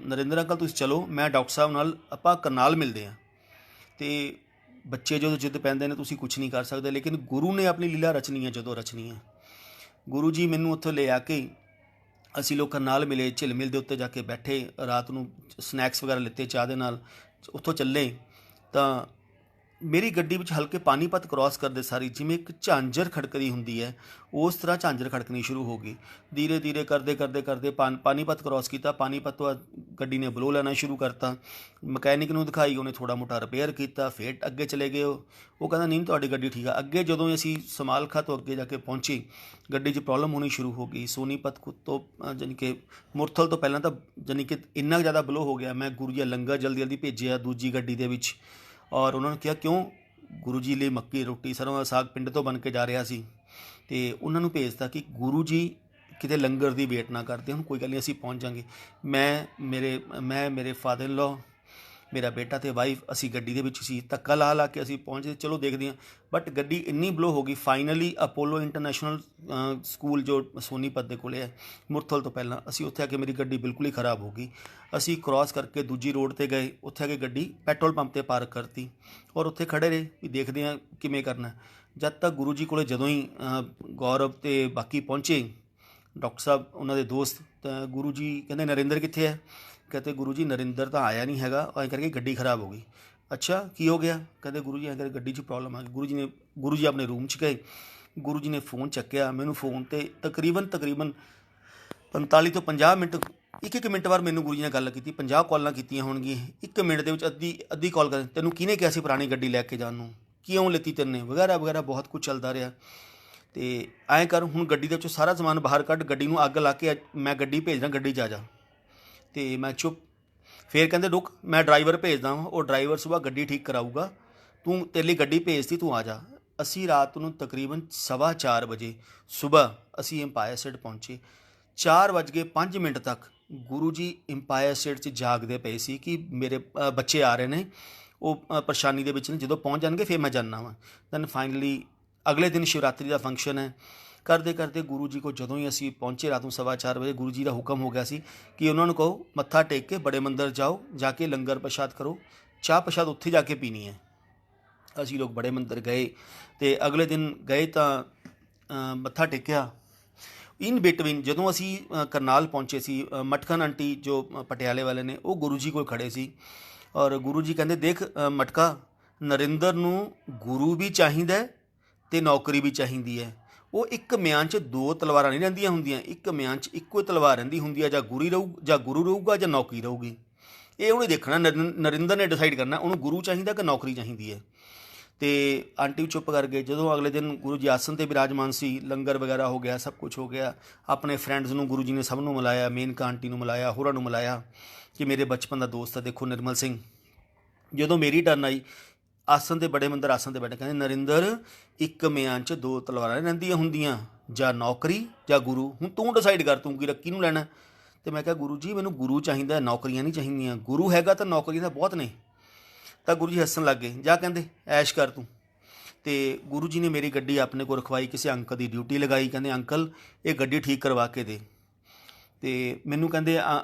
Speaker 1: ਨਰਿੰਦਰ ਅੰਕਲ ਤੁਸੀਂ ਚਲੋ, ਮੈਂ ਡਾਕਟਰ ਸਾਹਿਬ ਨਾਲ ਆਪਾਂ ਕਰਨਾਲ ਮਿਲਦੇ ਹਾਂ। ਅਤੇ ਬੱਚੇ ਜਦੋਂ ਜਿੱਦ ਪੈਂਦੇ ਨੇ ਤੁਸੀਂ ਕੁਛ ਨਹੀਂ ਕਰ ਸਕਦੇ, ਲੇਕਿਨ ਗੁਰੂ ਨੇ ਆਪਣੀ ਲੀਲਾ ਰਚਣੀ ਹੈ ਜਦੋਂ ਰਚਣੀ ਹੈ। ਗੁਰੂ ਜੀ ਮੈਨੂੰ ਉੱਥੋਂ ਲੈ ਆ ਕੇ ਅਸੀਂ ਲੋਕ ਕਰਨਾਲ ਮਿਲੇ, ਝਿਲਮਿਲ ਦੇ ਉੱਤੇ ਜਾ ਕੇ ਬੈਠੇ, ਰਾਤ ਨੂੰ ਸਨੈਕਸ ਵਗੈਰਾ ਲਿੱਤੇ ਚਾਹ ਦੇ ਨਾਲ, ਉੱਥੋਂ ਚੱਲੇ। ਤਾਂ ਮੇਰੀ ਗੱਡੀ ਵਿੱਚ ਹਲਕੇ ਪਾਣੀਪਤ ਕ੍ਰੋਸ ਕਰਦੇ ਸਾਰੀ ਜਿਵੇਂ ਇੱਕ ਝਾਂਜਰ ਖੜਕਦੀ ਹੁੰਦੀ ਹੈ, ਉਸ ਤਰ੍ਹਾਂ ਝਾਂਜਰ ਖੜਕਣੀ ਸ਼ੁਰੂ ਹੋ ਗਈ। ਧੀਰੇ ਧੀਰੇ ਕਰਦੇ ਪਾਣੀਪਤ ਕ੍ਰੋਸ ਕੀਤਾ। ਪਾਣੀਪਤ ਤੋਂ ਬਾਅਦ ਗੱਡੀ ਨੇ ਬਲੋ ਲੈਣਾ ਸ਼ੁਰੂ ਕਰਤਾ। ਮਕੈਨਿਕ ਨੂੰ ਦਿਖਾਈ, ਉਹਨੇ ਥੋੜ੍ਹਾ ਮੋਟਾ ਰਿਪੇਅਰ ਕੀਤਾ, ਫਿਰ ਅੱਗੇ ਚਲੇ ਗਏ। ਉਹ ਕਹਿੰਦਾ ਨਹੀਂ ਤੁਹਾਡੀ ਗੱਡੀ ਠੀਕ ਆ। ਅੱਗੇ ਜਦੋਂ ਅਸੀਂ ਸਮਾਲਖਾ ਤੋਂ ਅੱਗੇ ਜਾ ਕੇ ਪਹੁੰਚੇ, ਗੱਡੀ 'ਚ ਪ੍ਰੋਬਲਮ ਹੋਣੀ ਸ਼ੁਰੂ ਹੋ ਗਈ। ਸੋਨੀਪਤ ਤੋਂ ਜਾਣੀ ਕਿ ਮੁਰਥਲ ਤੋਂ ਪਹਿਲਾਂ ਤਾਂ ਜਾਣੀ ਕਿ ਇੰਨਾ ਜ਼ਿਆਦਾ ਬਲੋ ਹੋ ਗਿਆ, ਮੈਂ ਗੁਰੂ ਜੀ ਲੰਗਰ ਜਲਦੀ ਜਲਦੀ ਭੇਜਿਆ ਦੂਜੀ ਗੱਡੀ ਦੇ ਵਿੱਚ, ਔਰ ਉਹਨਾਂ ਨੂੰ ਕਿਹਾ ਕਿਉਂ, ਗੁਰੂ ਜੀ ਲਈ ਮੱਕੀ ਰੋਟੀ ਸਰੋਂ ਦਾ ਸਾਗ ਪਿੰਡ ਤੋਂ ਬਣ ਕੇ ਜਾ ਰਿਹਾ ਸੀ, ਅਤੇ ਉਹਨਾਂ ਨੂੰ ਭੇਜਤਾ ਕਿ ਗੁਰੂ ਜੀ ਕਿਤੇ ਲੰਗਰ ਦੀ ਵੇਟ ਨਾ ਕਰਦੇ, ਹੁਣ ਕੋਈ ਗੱਲ ਨਹੀਂ ਅਸੀਂ ਪਹੁੰਚ ਜਾਂਗੇ। ਮੇਰੇ ਫਾਦਰ ਇਨ ਲੋ, ਮੇਰਾ ਬੇਟਾ ਅਤੇ ਵਾਈਫ, ਅਸੀਂ ਗੱਡੀ ਦੇ ਵਿੱਚ ਸੀ। ਧੱਕਾ ਲਾ ਕੇ ਅਸੀਂ ਪਹੁੰਚੇ, ਚਲੋ ਦੇਖਦੇ ਹਾਂ। ਬਟ ਗੱਡੀ ਇੰਨੀ ਬਲੋ ਹੋ ਗਈ, ਫਾਈਨਲੀ ਅਪੋਲੋ ਇੰਟਰਨੈਸ਼ਨਲ ਸਕੂਲ ਜੋ ਸੋਨੀਪਤ ਦੇ ਕੋਲ ਹੈ, ਮੁਰਥਲ ਤੋਂ ਪਹਿਲਾਂ, ਅਸੀਂ ਉੱਥੇ ਆ ਕੇ ਮੇਰੀ ਗੱਡੀ ਬਿਲਕੁਲ ਹੀ ਖ਼ਰਾਬ ਹੋ ਗਈ। ਅਸੀਂ ਕ੍ਰੋਸ ਕਰਕੇ ਦੂਜੀ ਰੋਡ 'ਤੇ ਗਏ, ਉੱਥੇ ਆ ਕੇ ਗੱਡੀ ਪੈਟਰੋਲ ਪੰਪ 'ਤੇ ਪਾਰਕ ਕਰਤੀ, ਔਰ ਉੱਥੇ ਖੜ੍ਹੇ ਰਹੇ ਵੀ ਦੇਖਦੇ ਹਾਂ ਕਿਵੇਂ ਕਰਨਾ। ਜਦ ਤੱਕ ਗੁਰੂ ਜੀ ਕੋਲ ਜਦੋਂ ਹੀ ਗੌਰਵ ਅਤੇ ਬਾਕੀ ਪਹੁੰਚੇ, ਡਾਕਟਰ ਸਾਹਿਬ ਉਹਨਾਂ ਦੇ ਦੋਸਤ, ਤਾਂ ਗੁਰੂ ਜੀ ਕਹਿੰਦੇ ਨਰਿੰਦਰ ਕਿੱਥੇ ਹੈ? ਕਹਿੰਦੇ ਗੁਰੂ ਜੀ ਨਰਿੰਦਰ ਤਾਂ ਆਇਆ ਨਹੀਂ ਹੈਗਾ, ਐਂ ਕਰਕੇ ਗੱਡੀ ਖ਼ਰਾਬ ਹੋ ਗਈ। ਅੱਛਾ ਕੀ ਹੋ ਗਿਆ? ਕਹਿੰਦੇ ਗੁਰੂ ਜੀ ਐਂ ਕਰਕੇ ਗੱਡੀ 'ਚ ਪ੍ਰੋਬਲਮ ਆ ਗਈ। ਗੁਰੂ ਜੀ ਆਪਣੇ ਰੂਮ 'ਚ ਗਏ। ਗੁਰੂ ਜੀ ਨੇ ਫ਼ੋਨ ਚੱਕਿਆ, ਮੈਨੂੰ ਫ਼ੋਨ 'ਤੇ ਤਕਰੀਬਨ 45 ਤੋਂ 50 ਮਿੰਟ, ਇੱਕ ਮਿੰਟ ਬਾਅਦ ਮੈਨੂੰ ਗੁਰੂ ਜੀ ਨੇ ਗੱਲ ਕੀਤੀ। 50 ਕਾਲਾਂ ਕੀਤੀਆਂ ਹੋਣਗੀਆਂ, 1 ਮਿੰਟ ਦੇ ਵਿੱਚ ਅੱਧੀ ਕਾਲ ਕਰ, ਤੈਨੂੰ ਕਿਹਨੇ ਕਿਹਾ ਸੀ ਪੁਰਾਣੀ ਗੱਡੀ ਲੈ ਕੇ ਜਾਣ ਨੂੰ, ਕਿਉਂ ਲਿੱਤੀ ਤੈਨੇ, ਵਗੈਰਾ ਬਹੁਤ ਕੁਝ ਚੱਲਦਾ ਰਿਹਾ। ਅਤੇ ਐਂ ਕਰ ਹੁਣ ਗੱਡੀ ਦੇ ਵਿੱਚੋਂ ਸਾਰਾ ਸਮਾਨ ਬਾਹਰ ਕੱਢ, ਗੱਡੀ ਨੂੰ ਅੱਗ ਲਾ ਕੇ ਮੈਂ ਗੱਡੀ ਭੇਜਦਾ, ਗੱਡੀ 'ਚ ਆ ਜਾ। ਅਤੇ ਮੈਂ ਚੁੱਪ। ਫਿਰ ਕਹਿੰਦੇ ਰੁਕ, ਮੈਂ ਡਰਾਈਵਰ ਭੇਜਦਾ ਵਾਂ, ਉਹ ਡਰਾਈਵਰ ਸੁਬਾਹ ਗੱਡੀ ਠੀਕ ਕਰਾਊਗਾ, ਤੂੰ ਤੇਰੇ ਲਈ ਗੱਡੀ ਭੇਜਤੀ, ਤੂੰ ਆ ਜਾ। ਅਸੀਂ ਰਾਤ ਨੂੰ ਤਕਰੀਬਨ 4:15 ਵਜੇ ਸੁਬਾਹ ਅਸੀਂ ਇੰਪਾਇਰ ਸਟੇਟ ਪਹੁੰਚੇ। 4:05 ਤੱਕ ਗੁਰੂ ਜੀ ਇੰਪਾਇਰ ਸਟੇਟ 'ਚ ਜਾਗਦੇ ਪਏ ਸੀ ਕਿ ਮੇਰੇ ਬੱਚੇ ਆ ਰਹੇ ਨੇ, ਉਹ ਪਰੇਸ਼ਾਨੀ ਦੇ ਵਿੱਚ ਨੇ, ਜਦੋਂ ਪਹੁੰਚ ਜਾਣਗੇ ਫਿਰ ਮੈਂ ਜਾਂਦਾ ਵਾਂ। ਦੈਨ ਫਾਈਨਲੀ ਅਗਲੇ ਦਿਨ ਸ਼ਿਵਰਾਤਰੀ ਦਾ ਫੰਕਸ਼ਨ ਹੈ। ਕਰਦੇ ਗੁਰੂ ਜੀ ਕੋਲ ਜਦੋਂ ਹੀ ਅਸੀਂ ਪਹੁੰਚੇ ਰਾਤ ਨੂੰ 4:15 ਵਜੇ, ਗੁਰੂ ਜੀ ਦਾ ਹੁਕਮ ਹੋ ਗਿਆ ਸੀ ਕਿ ਉਹਨਾਂ ਨੂੰ ਕਹੋ ਮੱਥਾ ਟੇਕ ਕੇ ਬੜੇ ਮੰਦਰ ਜਾਓ, ਜਾ ਕੇ ਲੰਗਰ ਪ੍ਰਸ਼ਾਦ ਕਰੋ, ਚਾਹ ਪ੍ਰਸ਼ਾਦ ਉੱਥੇ ਜਾ ਕੇ ਪੀਣੀ ਹੈ। ਅਸੀਂ ਲੋਕ ਬੜੇ ਮੰਦਰ ਗਏ, ਅਤੇ ਅਗਲੇ ਦਿਨ ਗਏ ਤਾਂ ਮੱਥਾ ਟੇਕਿਆ। ਇਨ ਬਿਟਵੀਨ ਜਦੋਂ ਅਸੀਂ ਕਰਨਾਲ ਪਹੁੰਚੇ ਸੀ, ਮਟਕਨ ਆਂਟੀ ਜੋ ਪਟਿਆਲੇ ਵਾਲੇ ਨੇ, ਉਹ ਗੁਰੂ ਜੀ ਕੋਲ ਖੜ੍ਹੇ ਸੀ, ਔਰ ਗੁਰੂ ਜੀ ਕਹਿੰਦੇ ਦੇਖ ਮਟਕਾ, ਨਰਿੰਦਰ ਨੂੰ ਗੁਰੂ ਵੀ ਚਾਹੀਦਾ ਅਤੇ ਨੌਕਰੀ ਵੀ ਚਾਹੀਦੀ ਹੈ। ਉਹ ਇੱਕ ਮਿਆਨ 'ਚ 2 ਤਲਵਾਰਾਂ ਨਹੀਂ ਰਹਿੰਦੀਆਂ ਹੁੰਦੀਆਂ, ਇੱਕ ਮਿਆਨ 'ਚ ਇੱਕੋ ਹੀ ਤਲਵਾਰ ਰਹਿੰਦੀ ਹੁੰਦੀ ਹੈ, ਜਾਂ ਗੁਰੂ ਰਹੂਗਾ ਜਾਂ ਨੌਕਰੀ ਰਹੂਗੀ। ਇਹ ਉਹਨੇ ਦੇਖਣਾ, ਨਰਿੰਦਰ ਨੇ ਡਿਸਾਈਡ ਕਰਨਾ ਉਹਨੂੰ ਗੁਰੂ ਚਾਹੀਦਾ ਕਿ ਨੌਕਰੀ ਚਾਹੀਦੀ ਹੈ। ਅਤੇ ਆਂਟੀ ਚੁੱਪ ਕਰ ਗਏ। ਜਦੋਂ ਅਗਲੇ ਦਿਨ ਗੁਰੂ ਜੀ ਆਸਨ 'ਤੇ ਬਿਰਾਜਮਾਨ ਸੀ, ਲੰਗਰ ਵਗੈਰਾ ਹੋ ਗਿਆ, ਸਭ ਕੁਝ ਹੋ ਗਿਆ। ਆਪਣੇ ਫਰੈਂਡਸ ਨੂੰ ਗੁਰੂ ਜੀ ਨੇ ਸਭ ਨੂੰ ਮਿਲਾਇਆ, ਮੇਨਕਾ ਆਂਟੀ ਨੂੰ ਮਿਲਾਇਆ, ਹੋਰਾਂ ਨੂੰ ਮਿਲਾਇਆ ਕਿ ਮੇਰੇ ਬਚਪਨ ਦਾ ਦੋਸਤ ਹੈ, ਦੇਖੋ ਨਿਰਮਲ ਸਿੰਘ। ਜਦੋਂ ਮੇਰੀ ਟਰਨ ਆਈ, ਆਸਨ 'ਤੇ ਬੜੇ ਮੰਦਰ ਆਸਨ 'ਤੇ ਬੈਠੇ, ਕਹਿੰਦੇ ਨਰਿੰਦਰ ਇੱਕ ਮਿਆਨ 'ਚ 2 ਤਲਵਾਰਾਂ ਰਹਿੰਦੀਆਂ ਹੁੰਦੀਆਂ, ਜਾਂ ਨੌਕਰੀ ਜਾਂ ਗੁਰੂ, ਹੁਣ ਤੂੰ ਡਿਸਾਈਡ ਕਰ ਤੂੰ ਕਿਹਨੂੰ ਲੈਣਾ। ਅਤੇ ਮੈਂ ਕਿਹਾ ਗੁਰੂ ਜੀ ਮੈਨੂੰ ਗੁਰੂ ਚਾਹੀਦਾ, ਨੌਕਰੀਆਂ ਨਹੀਂ ਚਾਹੀਦੀਆਂ, ਗੁਰੂ ਹੈਗਾ ਤਾਂ ਨੌਕਰੀਆਂ ਤਾਂ ਬਹੁਤ ਨੇ। ਤਾਂ ਗੁਰੂ ਜੀ ਹੱਸਣ ਲੱਗ ਗਏ, ਜਾ ਕਹਿੰਦੇ ਐਸ਼ ਕਰ ਤੂੰ। ਅਤੇ ਗੁਰੂ ਜੀ ਨੇ ਮੇਰੀ ਗੱਡੀ ਆਪਣੇ ਕੋਲ ਰਖਵਾਈ, ਕਿਸੇ ਅੰਕਲ ਦੀ ਡਿਊਟੀ ਲਗਾਈ, ਕਹਿੰਦੇ ਅੰਕਲ ਇਹ ਗੱਡੀ ਠੀਕ ਕਰਵਾ ਕੇ ਦੇ। ਅਤੇ ਮੈਨੂੰ ਕਹਿੰਦੇ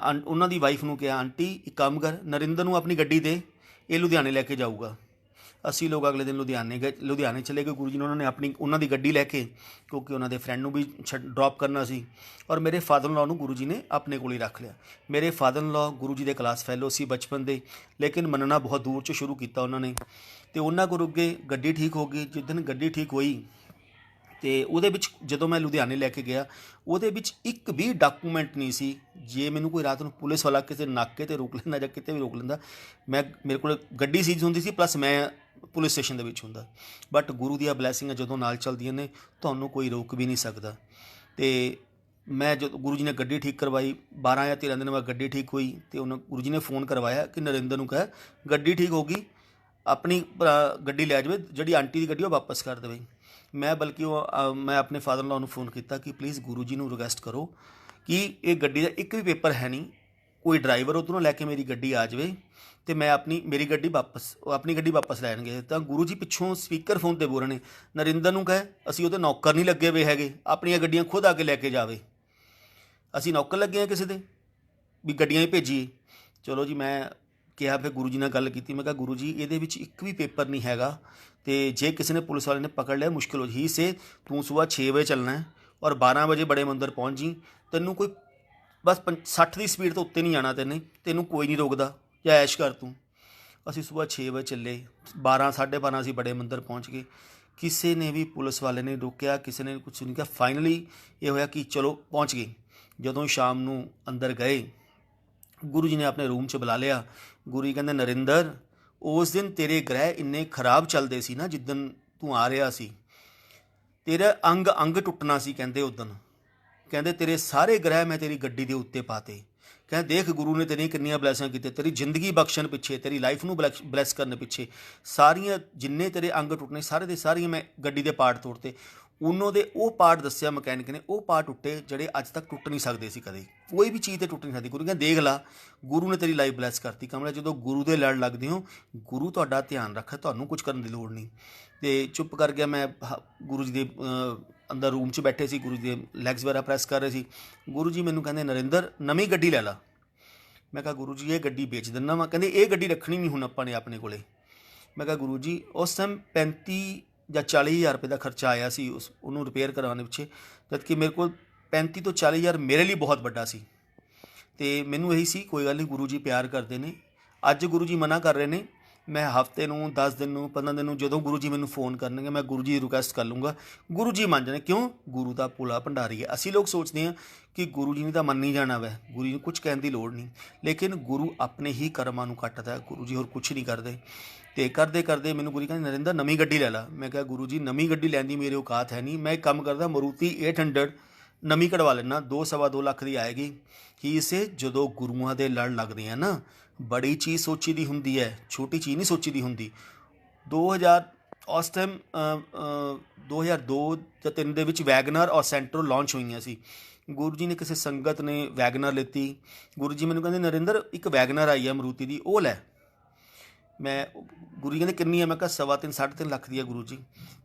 Speaker 1: ਉਹਨਾਂ ਦੀ ਵਾਈਫ ਨੂੰ ਕਿਹਾ ਆਂਟੀ ਇੱਕ ਕੰਮ ਕਰ, ਨਰਿੰਦਰ ਨੂੰ ਆਪਣੀ ਗੱਡੀ ਦੇ, ਇਹ ਲੁਧਿਆਣੇ ਲੈ ਕੇ ਜਾਊਗਾ। ਅਸੀਂ ਲੋਕ ਅਗਲੇ ਦਿਨ ਲੁਧਿਆਣੇ ਗਏ, ਲੁਧਿਆਣੇ ਚਲੇ ਗਏ। ਗੁਰੂ ਜੀ ਨੇ ਉਹਨਾਂ ਦੀ ਗੱਡੀ ਲੈ ਕੇ, ਕਿਉਂਕਿ ਉਹਨਾਂ ਦੇ ਫਰੈਂਡ ਨੂੰ ਵੀ ਡ੍ਰੌਪ ਕਰਨਾ ਸੀ, ਔਰ ਮੇਰੇ ਫਾਦਰ ਇਨ ਲਾਅ ਨੂੰ ਗੁਰੂ ਜੀ ਨੇ ਆਪਣੇ ਕੋਲ ਹੀ ਰੱਖ ਲਿਆ। ਮੇਰੇ father in law Guru ji ਦੇ ਕਲਾਸ ਫੈਲੋ ਸੀ ਬਚਪਨ ਦੇ, ਲੇਕਿਨ ਮੰਨਣਾ ਬਹੁਤ ਦੂਰ 'ਚ ਸ਼ੁਰੂ ਕੀਤਾ ਉਹਨਾਂ ਨੇ। ਅਤੇ ਉਹਨਾਂ ਕੋਲ ਅੱਗੇ ਗੱਡੀ ਠੀਕ ਹੋ ਗਈ। ਜਿਸ ਦਿਨ ਗੱਡੀ ਠੀਕ ਹੋਈ ਅਤੇ ਉਹਦੇ ਵਿੱਚ ਜਦੋਂ ਮੈਂ ਲੁਧਿਆਣੇ ਲੈ ਕੇ ਗਿਆ, ਉਹਦੇ ਵਿੱਚ ਇੱਕ ਵੀ ਡਾਕੂਮੈਂਟ ਨਹੀਂ ਸੀ। ਜੇ ਮੈਨੂੰ ਕੋਈ ਰਾਤ ਨੂੰ ਪੁਲਿਸ ਵਾਲਾ ਕਿਸੇ ਨਾਕੇ 'ਤੇ ਰੋਕ ਲੈਂਦਾ ਜਾਂ ਕਿਤੇ ਵੀ ਰੋਕ ਲੈਂਦਾ, ਮੇਰੇ ਕੋਲ ਗੱਡੀ ਸੀਜ਼ ਹੁੰਦੀ ਸੀ, ਪਲੱਸ ਮੈਂ ਪੁਲਿਸ ਸਟੇਸ਼ਨ ਦੇ ਵਿੱਚ ਹੁੰਦਾ। ਬਟ ਗੁਰੂ ਦੀਆਂ ਬਲੈਸਿੰਗਾਂ ਜਦੋਂ ਨਾਲ ਚੱਲਦੀਆਂ ਨੇ, ਤੁਹਾਨੂੰ ਕੋਈ ਰੋਕ ਵੀ ਨਹੀਂ ਸਕਦਾ। ਅਤੇ ਮੈਂ ਜਦੋਂ ਗੁਰੂ ਜੀ ਨੇ ਗੱਡੀ ਠੀਕ ਕਰਵਾਈ, 12 ਜਾਂ 13 ਦਿਨ ਬਾਅਦ ਗੱਡੀ ਠੀਕ ਹੋਈ, ਅਤੇ ਗੁਰੂ ਜੀ ਨੇ ਫ਼ੋਨ ਕਰਵਾਇਆ ਕਿ ਨਰਿੰਦਰ ਨੂੰ ਕਹਿ ਗੱਡੀ ਠੀਕ ਹੋ ਗਈ, ਆਪਣੀ ਗੱਡੀ ਲੈ ਜਾਵੇ, ਜਿਹੜੀ ਆਂਟੀ ਦੀ ਗੱਡੀ ਉਹ ਵਾਪਸ ਕਰ ਦੇਵੇ। ਮੈਂ ਆਪਣੇ ਫਾਦਰ ਇਨ ਲਾਅ ਨੂੰ ਫ਼ੋਨ ਕੀਤਾ ਕਿ ਪਲੀਜ਼ ਗੁਰੂ ਜੀ ਨੂੰ ਰਿਕੁਐਸਟ ਕਰੋ ਕਿ ਇਹ ਗੱਡੀ ਦਾ ਇੱਕ ਵੀ ਪੇਪਰ ਹੈ ਨਹੀਂ, ਕੋਈ ਡਰਾਈਵਰ ਉੱਧਰੋਂ ਲੈ ਕੇ ਮੇਰੀ ਗੱਡੀ ਆ ਜਾਵੇ ਅਤੇ ਮੈਂ ਆਪਣੀ ਗੱਡੀ ਵਾਪਸ ਲੈਣਗੇ। ਤਾਂ ਗੁਰੂ ਜੀ ਪਿੱਛੋਂ ਸਪੀਕਰ ਫੋਨ 'ਤੇ ਬੋਲ ਰਹੇ ਨੇ, ਨਰਿੰਦਰ ਨੂੰ ਕਹੇ ਅਸੀਂ ਉਹਦੇ ਨੌਕਰ ਨਹੀਂ ਲੱਗੇ ਹੋਏ ਹੈਗੇ, ਆਪਣੀਆਂ ਗੱਡੀਆਂ ਖੁਦ ਆ ਕੇ ਲੈ ਕੇ ਜਾਵੇ। ਅਸੀਂ ਨੌਕਰ ਲੱਗੇ ਹਾਂ ਕਿਸੇ ਦੇ ਵੀ ਗੱਡੀਆਂ ਹੀ ਭੇਜੀਏ। ਚਲੋ ਜੀ, ਮੈਂ ਕਿਹਾ, ਫਿਰ ਗੁਰੂ ਜੀ ਨਾਲ ਗੱਲ ਕੀਤੀ। ਮੈਂ ਕਿਹਾ ਗੁਰੂ ਜੀ, ਇਹਦੇ ਵਿੱਚ ਇੱਕ ਵੀ ਪੇਪਰ ਨਹੀਂ ਹੈਗਾ, ਅਤੇ ਜੇ ਕਿਸੇ ਨੇ ਪੁਲਿਸ ਵਾਲੇ ਨੇ ਪਕੜ ਲਿਆ ਮੁਸ਼ਕਿਲ ਹੋ ਜੀ। ਸੇ ਤੂੰ ਸੁਬਾਹ 6 ਵਜੇ ਚੱਲਣਾ ਔਰ 12 ਵਜੇ ਬੜੇ ਮੰਦਰ ਪਹੁੰਚ ਜੀ। ਤੈਨੂੰ ਕੋਈ ਬਸ 60 ਦੀ ਸਪੀਡ ਤੋਂ ਉੱਤੇ ਨਹੀਂ ਜਾਣਾ, ਤੈਨੂੰ ਕੋਈ ਨਹੀਂ ਰੋਕਦਾ, ਜਾਂ ਐਸ਼ ਕਰ ਤੂੰ। ਅਸੀਂ ਸੁਬਾਹ 6 ਵਜੇ ਚੱਲੇ, 12 ਸਾਢੇ 12 ਅਸੀਂ ਬੜੇ ਮੰਦਰ ਪਹੁੰਚ ਗਏ। ਕਿਸੇ ਨੇ ਵੀ ਪੁਲਿਸ ਵਾਲੇ ਨੇ ਰੋਕਿਆ, ਕਿਸੇ ਨੇ ਕੁਛ ਨਹੀਂ ਕਿਹਾ। ਫਾਈਨਲੀ ਇਹ ਹੋਇਆ ਕਿ ਚਲੋ ਪਹੁੰਚ ਗਏ। ਜਦੋਂ ਸ਼ਾਮ ਨੂੰ ਅੰਦਰ ਗਏ, ਗੁਰੂ ਜੀ ਨੇ ਆਪਣੇ ਰੂਮ 'ਚ ਬੁਲਾ ਲਿਆ। ਗੁਰੂ ਜੀ ਕਹਿੰਦੇ, ਨਰਿੰਦਰ, ਉਸ ਦਿਨ ਤੇਰੇ ਗ੍ਰਹਿ ਇੰਨੇ ਖਰਾਬ ਚੱਲਦੇ ਸੀ ਨਾ, ਜਿੱਦਣ ਤੂੰ ਆ ਰਿਹਾ ਸੀ, ਤੇਰਾ ਅੰਗ ਟੁੱਟਣਾ ਸੀ। ਕਹਿੰਦੇ ਉਦਣ ਕਹਿੰਦੇ ਤੇਰੇ ਸਾਰੇ ਗ੍ਰਹਿ ਮੈਂ ਤੇਰੀ ਗੱਡੀ ਦੇ ਉੱਤੇ ਪਾਤੇ। ਕਹਿੰਦੇ ਦੇਖ ਗੁਰੂ ਨੇ ਤੇਰੀਆਂ ਕਿੰਨੀਆਂ ਬਲੈਸਿੰਗਾਂ ਕੀਤੀਆਂ, ਤੇਰੀ ਜ਼ਿੰਦਗੀ ਬਖਸ਼ਣ ਪਿੱਛੇ, ਤੇਰੀ ਲਾਈਫ ਨੂੰ ਬਲੈਸ ਕਰਨ ਪਿੱਛੇ, ਸਾਰੀਆਂ ਜਿੰਨੇ ਤੇਰੇ ਅੰਗ ਟੁੱਟਣੇ ਸਾਰੇ ਦੇ ਸਾਰੀਆਂ ਮੈਂ ਗੱਡੀ ਦੇ ਪਾਰਟ ਤੋੜਤੇ। ਉਹਨਾਂ ਦੇ ਉਹ ਪਾਰਟ ਦੱਸਿਆ ਮਕੈਨਿਕ ਨੇ, ਉਹ ਪਾਰਟ ਟੁੱਟੇ ਜਿਹੜੇ ਅੱਜ ਤੱਕ ਟੁੱਟ ਨਹੀਂ ਸਕਦੇ ਸੀ, ਕਦੇ ਕੋਈ ਵੀ ਚੀਜ਼ 'ਤੇ ਟੁੱਟ ਨਹੀਂ ਸਕਦੀ। ਗੁਰੂ ਕਹਿੰਦੇ ਦੇਖ ਲਾ, ਗੁਰੂ ਨੇ ਤੇਰੀ ਲਾਈਫ ਬਲੈਸ ਕਰਤੀ। ਕਮਲਾ, ਜਦੋਂ ਗੁਰੂ ਦੇ ਲੜ ਲੱਗਦੇ ਹੋ, ਗੁਰੂ ਤੁਹਾਡਾ ਧਿਆਨ ਰੱਖੇ, ਤੁਹਾਨੂੰ ਕੁਝ ਕਰਨ ਦੀ ਲੋੜ ਨਹੀਂ। ਅਤੇ ਚੁੱਪ ਕਰ ਗਿਆ ਮੈਂ। ਗੁਰੂ ਜੀ ਦੇ ਅੰਦਰ ਰੂਮ 'ਚ ਬੈਠੇ ਸੀ, ਗੁਰੂ ਜੀ ਦੇ ਲੈਗਸ ਵਗੈਰਾ ਪ੍ਰੈਸ ਕਰ ਰਹੇ ਸੀ। ਗੁਰੂ ਜੀ ਮੈਨੂੰ ਕਹਿੰਦੇ, ਨਰਿੰਦਰ, ਨਵੀਂ ਗੱਡੀ ਲੈ ਲਾ। ਮੈਂ ਕਿਹਾ ਗੁਰੂ ਜੀ, ਇਹ ਗੱਡੀ ਵੇਚ ਦਿੰਦਾ ਵਾ। ਕਹਿੰਦੇ ਇਹ ਗੱਡੀ ਰੱਖਣੀ ਨਹੀਂ ਹੁਣ ਆਪਾਂ ਨੇ ਆਪਣੇ ਕੋਲੇ। ਮੈਂ ਕਿਹਾ ਗੁਰੂ ਜੀ, ਉਸ ਟਾਈਮ 35 ਜਾਂ 40,000 ਰੁਪਏ ਦਾ ਖਰਚਾ ਆਇਆ ਸੀ ਉਹਨੂੰ ਰਿਪੇਅਰ ਕਰਵਾਉਣ ਪਿੱਛੇ, ਜਦਕਿ ਮੇਰੇ ਕੋਲ 35 ਤੋਂ 40,000 ਮੇਰੇ ਲਈ ਬਹੁਤ ਵੱਡਾ ਸੀ। ਅਤੇ ਮੈਨੂੰ ਇਹੀ ਸੀ ਕੋਈ ਗੱਲ ਨਹੀਂ, ਗੁਰੂ ਜੀ ਪਿਆਰ ਕਰਦੇ ਨੇ। ਅੱਜ ਗੁਰੂ ਜੀ ਮਨਾ ਕਰ ਰਹੇ ਨੇ, ਮੈਂ ਹਫ਼ਤੇ ਨੂੰ, 10 ਦਿਨ ਨੂੰ, 15 ਦਿਨ ਨੂੰ, ਜਦੋਂ ਗੁਰੂ ਜੀ ਮੈਨੂੰ ਫ਼ੋਨ ਕਰਨਗੇ, ਮੈਂ ਗੁਰੂ ਜੀ ਦੀ ਰਿਕੁਐਸਟ ਕਰ ਲੂँਗਾ। ਗੁਰੂ ਜੀ ਮੰਨ ਜਾਣੇ। ਕਿਉਂ? ਗੁਰੂ ਦਾ ਭੋਲਾ ਭੰਡਾਰੀ ਹੈ। ਅਸੀਂ ਲੋਕ ਸੋਚਦੇ ਹਾਂ ਕਿ ਗੁਰੂ ਜੀ ਨੇ ਤਾਂ ਮੰਨ ਹੀ ਜਾਣਾ ਵੈ, ਗੁਰੂ ਜੀ ਨੂੰ ਕੁਝ ਕਹਿਣ ਦੀ ਲੋੜ ਨਹੀਂ, ਲੇਕਿਨ ਗੁਰੂ ਆਪਣੇ ਹੀ ਕਰਮਾਂ ਨੂੰ ਕੱਟਦਾ। ਗੁਰੂ ਜੀ ਹੋਰ ਕੁਛ ਨਹੀਂ ਕਰਦੇ। ਅਤੇ ਕਰਦੇ ਕਰਦੇ ਮੈਨੂੰ ਗੁਰੂ ਕਹਿੰਦੇ, ਨਰਿੰਦਰ, ਨਵੀਂ ਗੱਡੀ ਲੈ ਲਾ। ਮੈਂ ਕਿਹਾ ਗੁਰੂ ਜੀ, ਨਵੀਂ ਗੱਡੀ ਲੈਣ ਦੀ ਮੇਰੇ ਔਕਾਤ ਹੈ ਨਹੀਂ। ਮੈਂ ਇੱਕ ਕੰਮ ਕਰਦਾ, ਮਰੂਤੀ 800 ਨਵੀਂ ਕਢਵਾ ਲੈਣਾ, 2-2.25 ਲੱਖ ਦੀ ਆਏਗੀ। ਹੀ ਇਸੇ ਜਦੋਂ ਗੁਰੂਆਂ ਦੇ ਲੜ ਲੱਗਦੇ ਆ ਨਾ, ਬੜੀ ਚੀਜ਼ ਸੋਚੀ ਦੀ ਹੁੰਦੀ ਹੈ, ਛੋਟੀ ਚੀਜ਼ ਨਹੀਂ ਸੋਚੀ ਦੀ ਹੁੰਦੀ। 2000 ਉਸ ਟਾਈਮ 2002 ਜਾਂ 3 ਦੇ ਵਿੱਚ ਵੈਗਨਰ ਔਰ ਸੈਂਟਰੋ ਲਾਂਚ ਹੋਈਆਂ ਸੀ। ਗੁਰੂ ਜੀ ਨੇ ਕਿਸੇ ਸੰਗਤ ਨੇ ਵੈਗਨਰ ਲਿੱਤੀ। ਗੁਰੂ ਜੀ ਮੈਨੂੰ ਕਹਿੰਦੇ, ਨਰਿੰਦਰ, ਇੱਕ ਵੈਗਨਰ ਆਈ ਹੈ ਮਰੂਤੀ ਦੀ, ਉਹ ਲੈ। ਗੁਰੂ ਜੀ ਕਹਿੰਦੇ ਕਿੰਨੀ ਹੈ? ਮੈਂ ਕਿਹਾ 3.25 3.5 ਲੱਖ ਦੀ ਹੈ ਗੁਰੂ ਜੀ।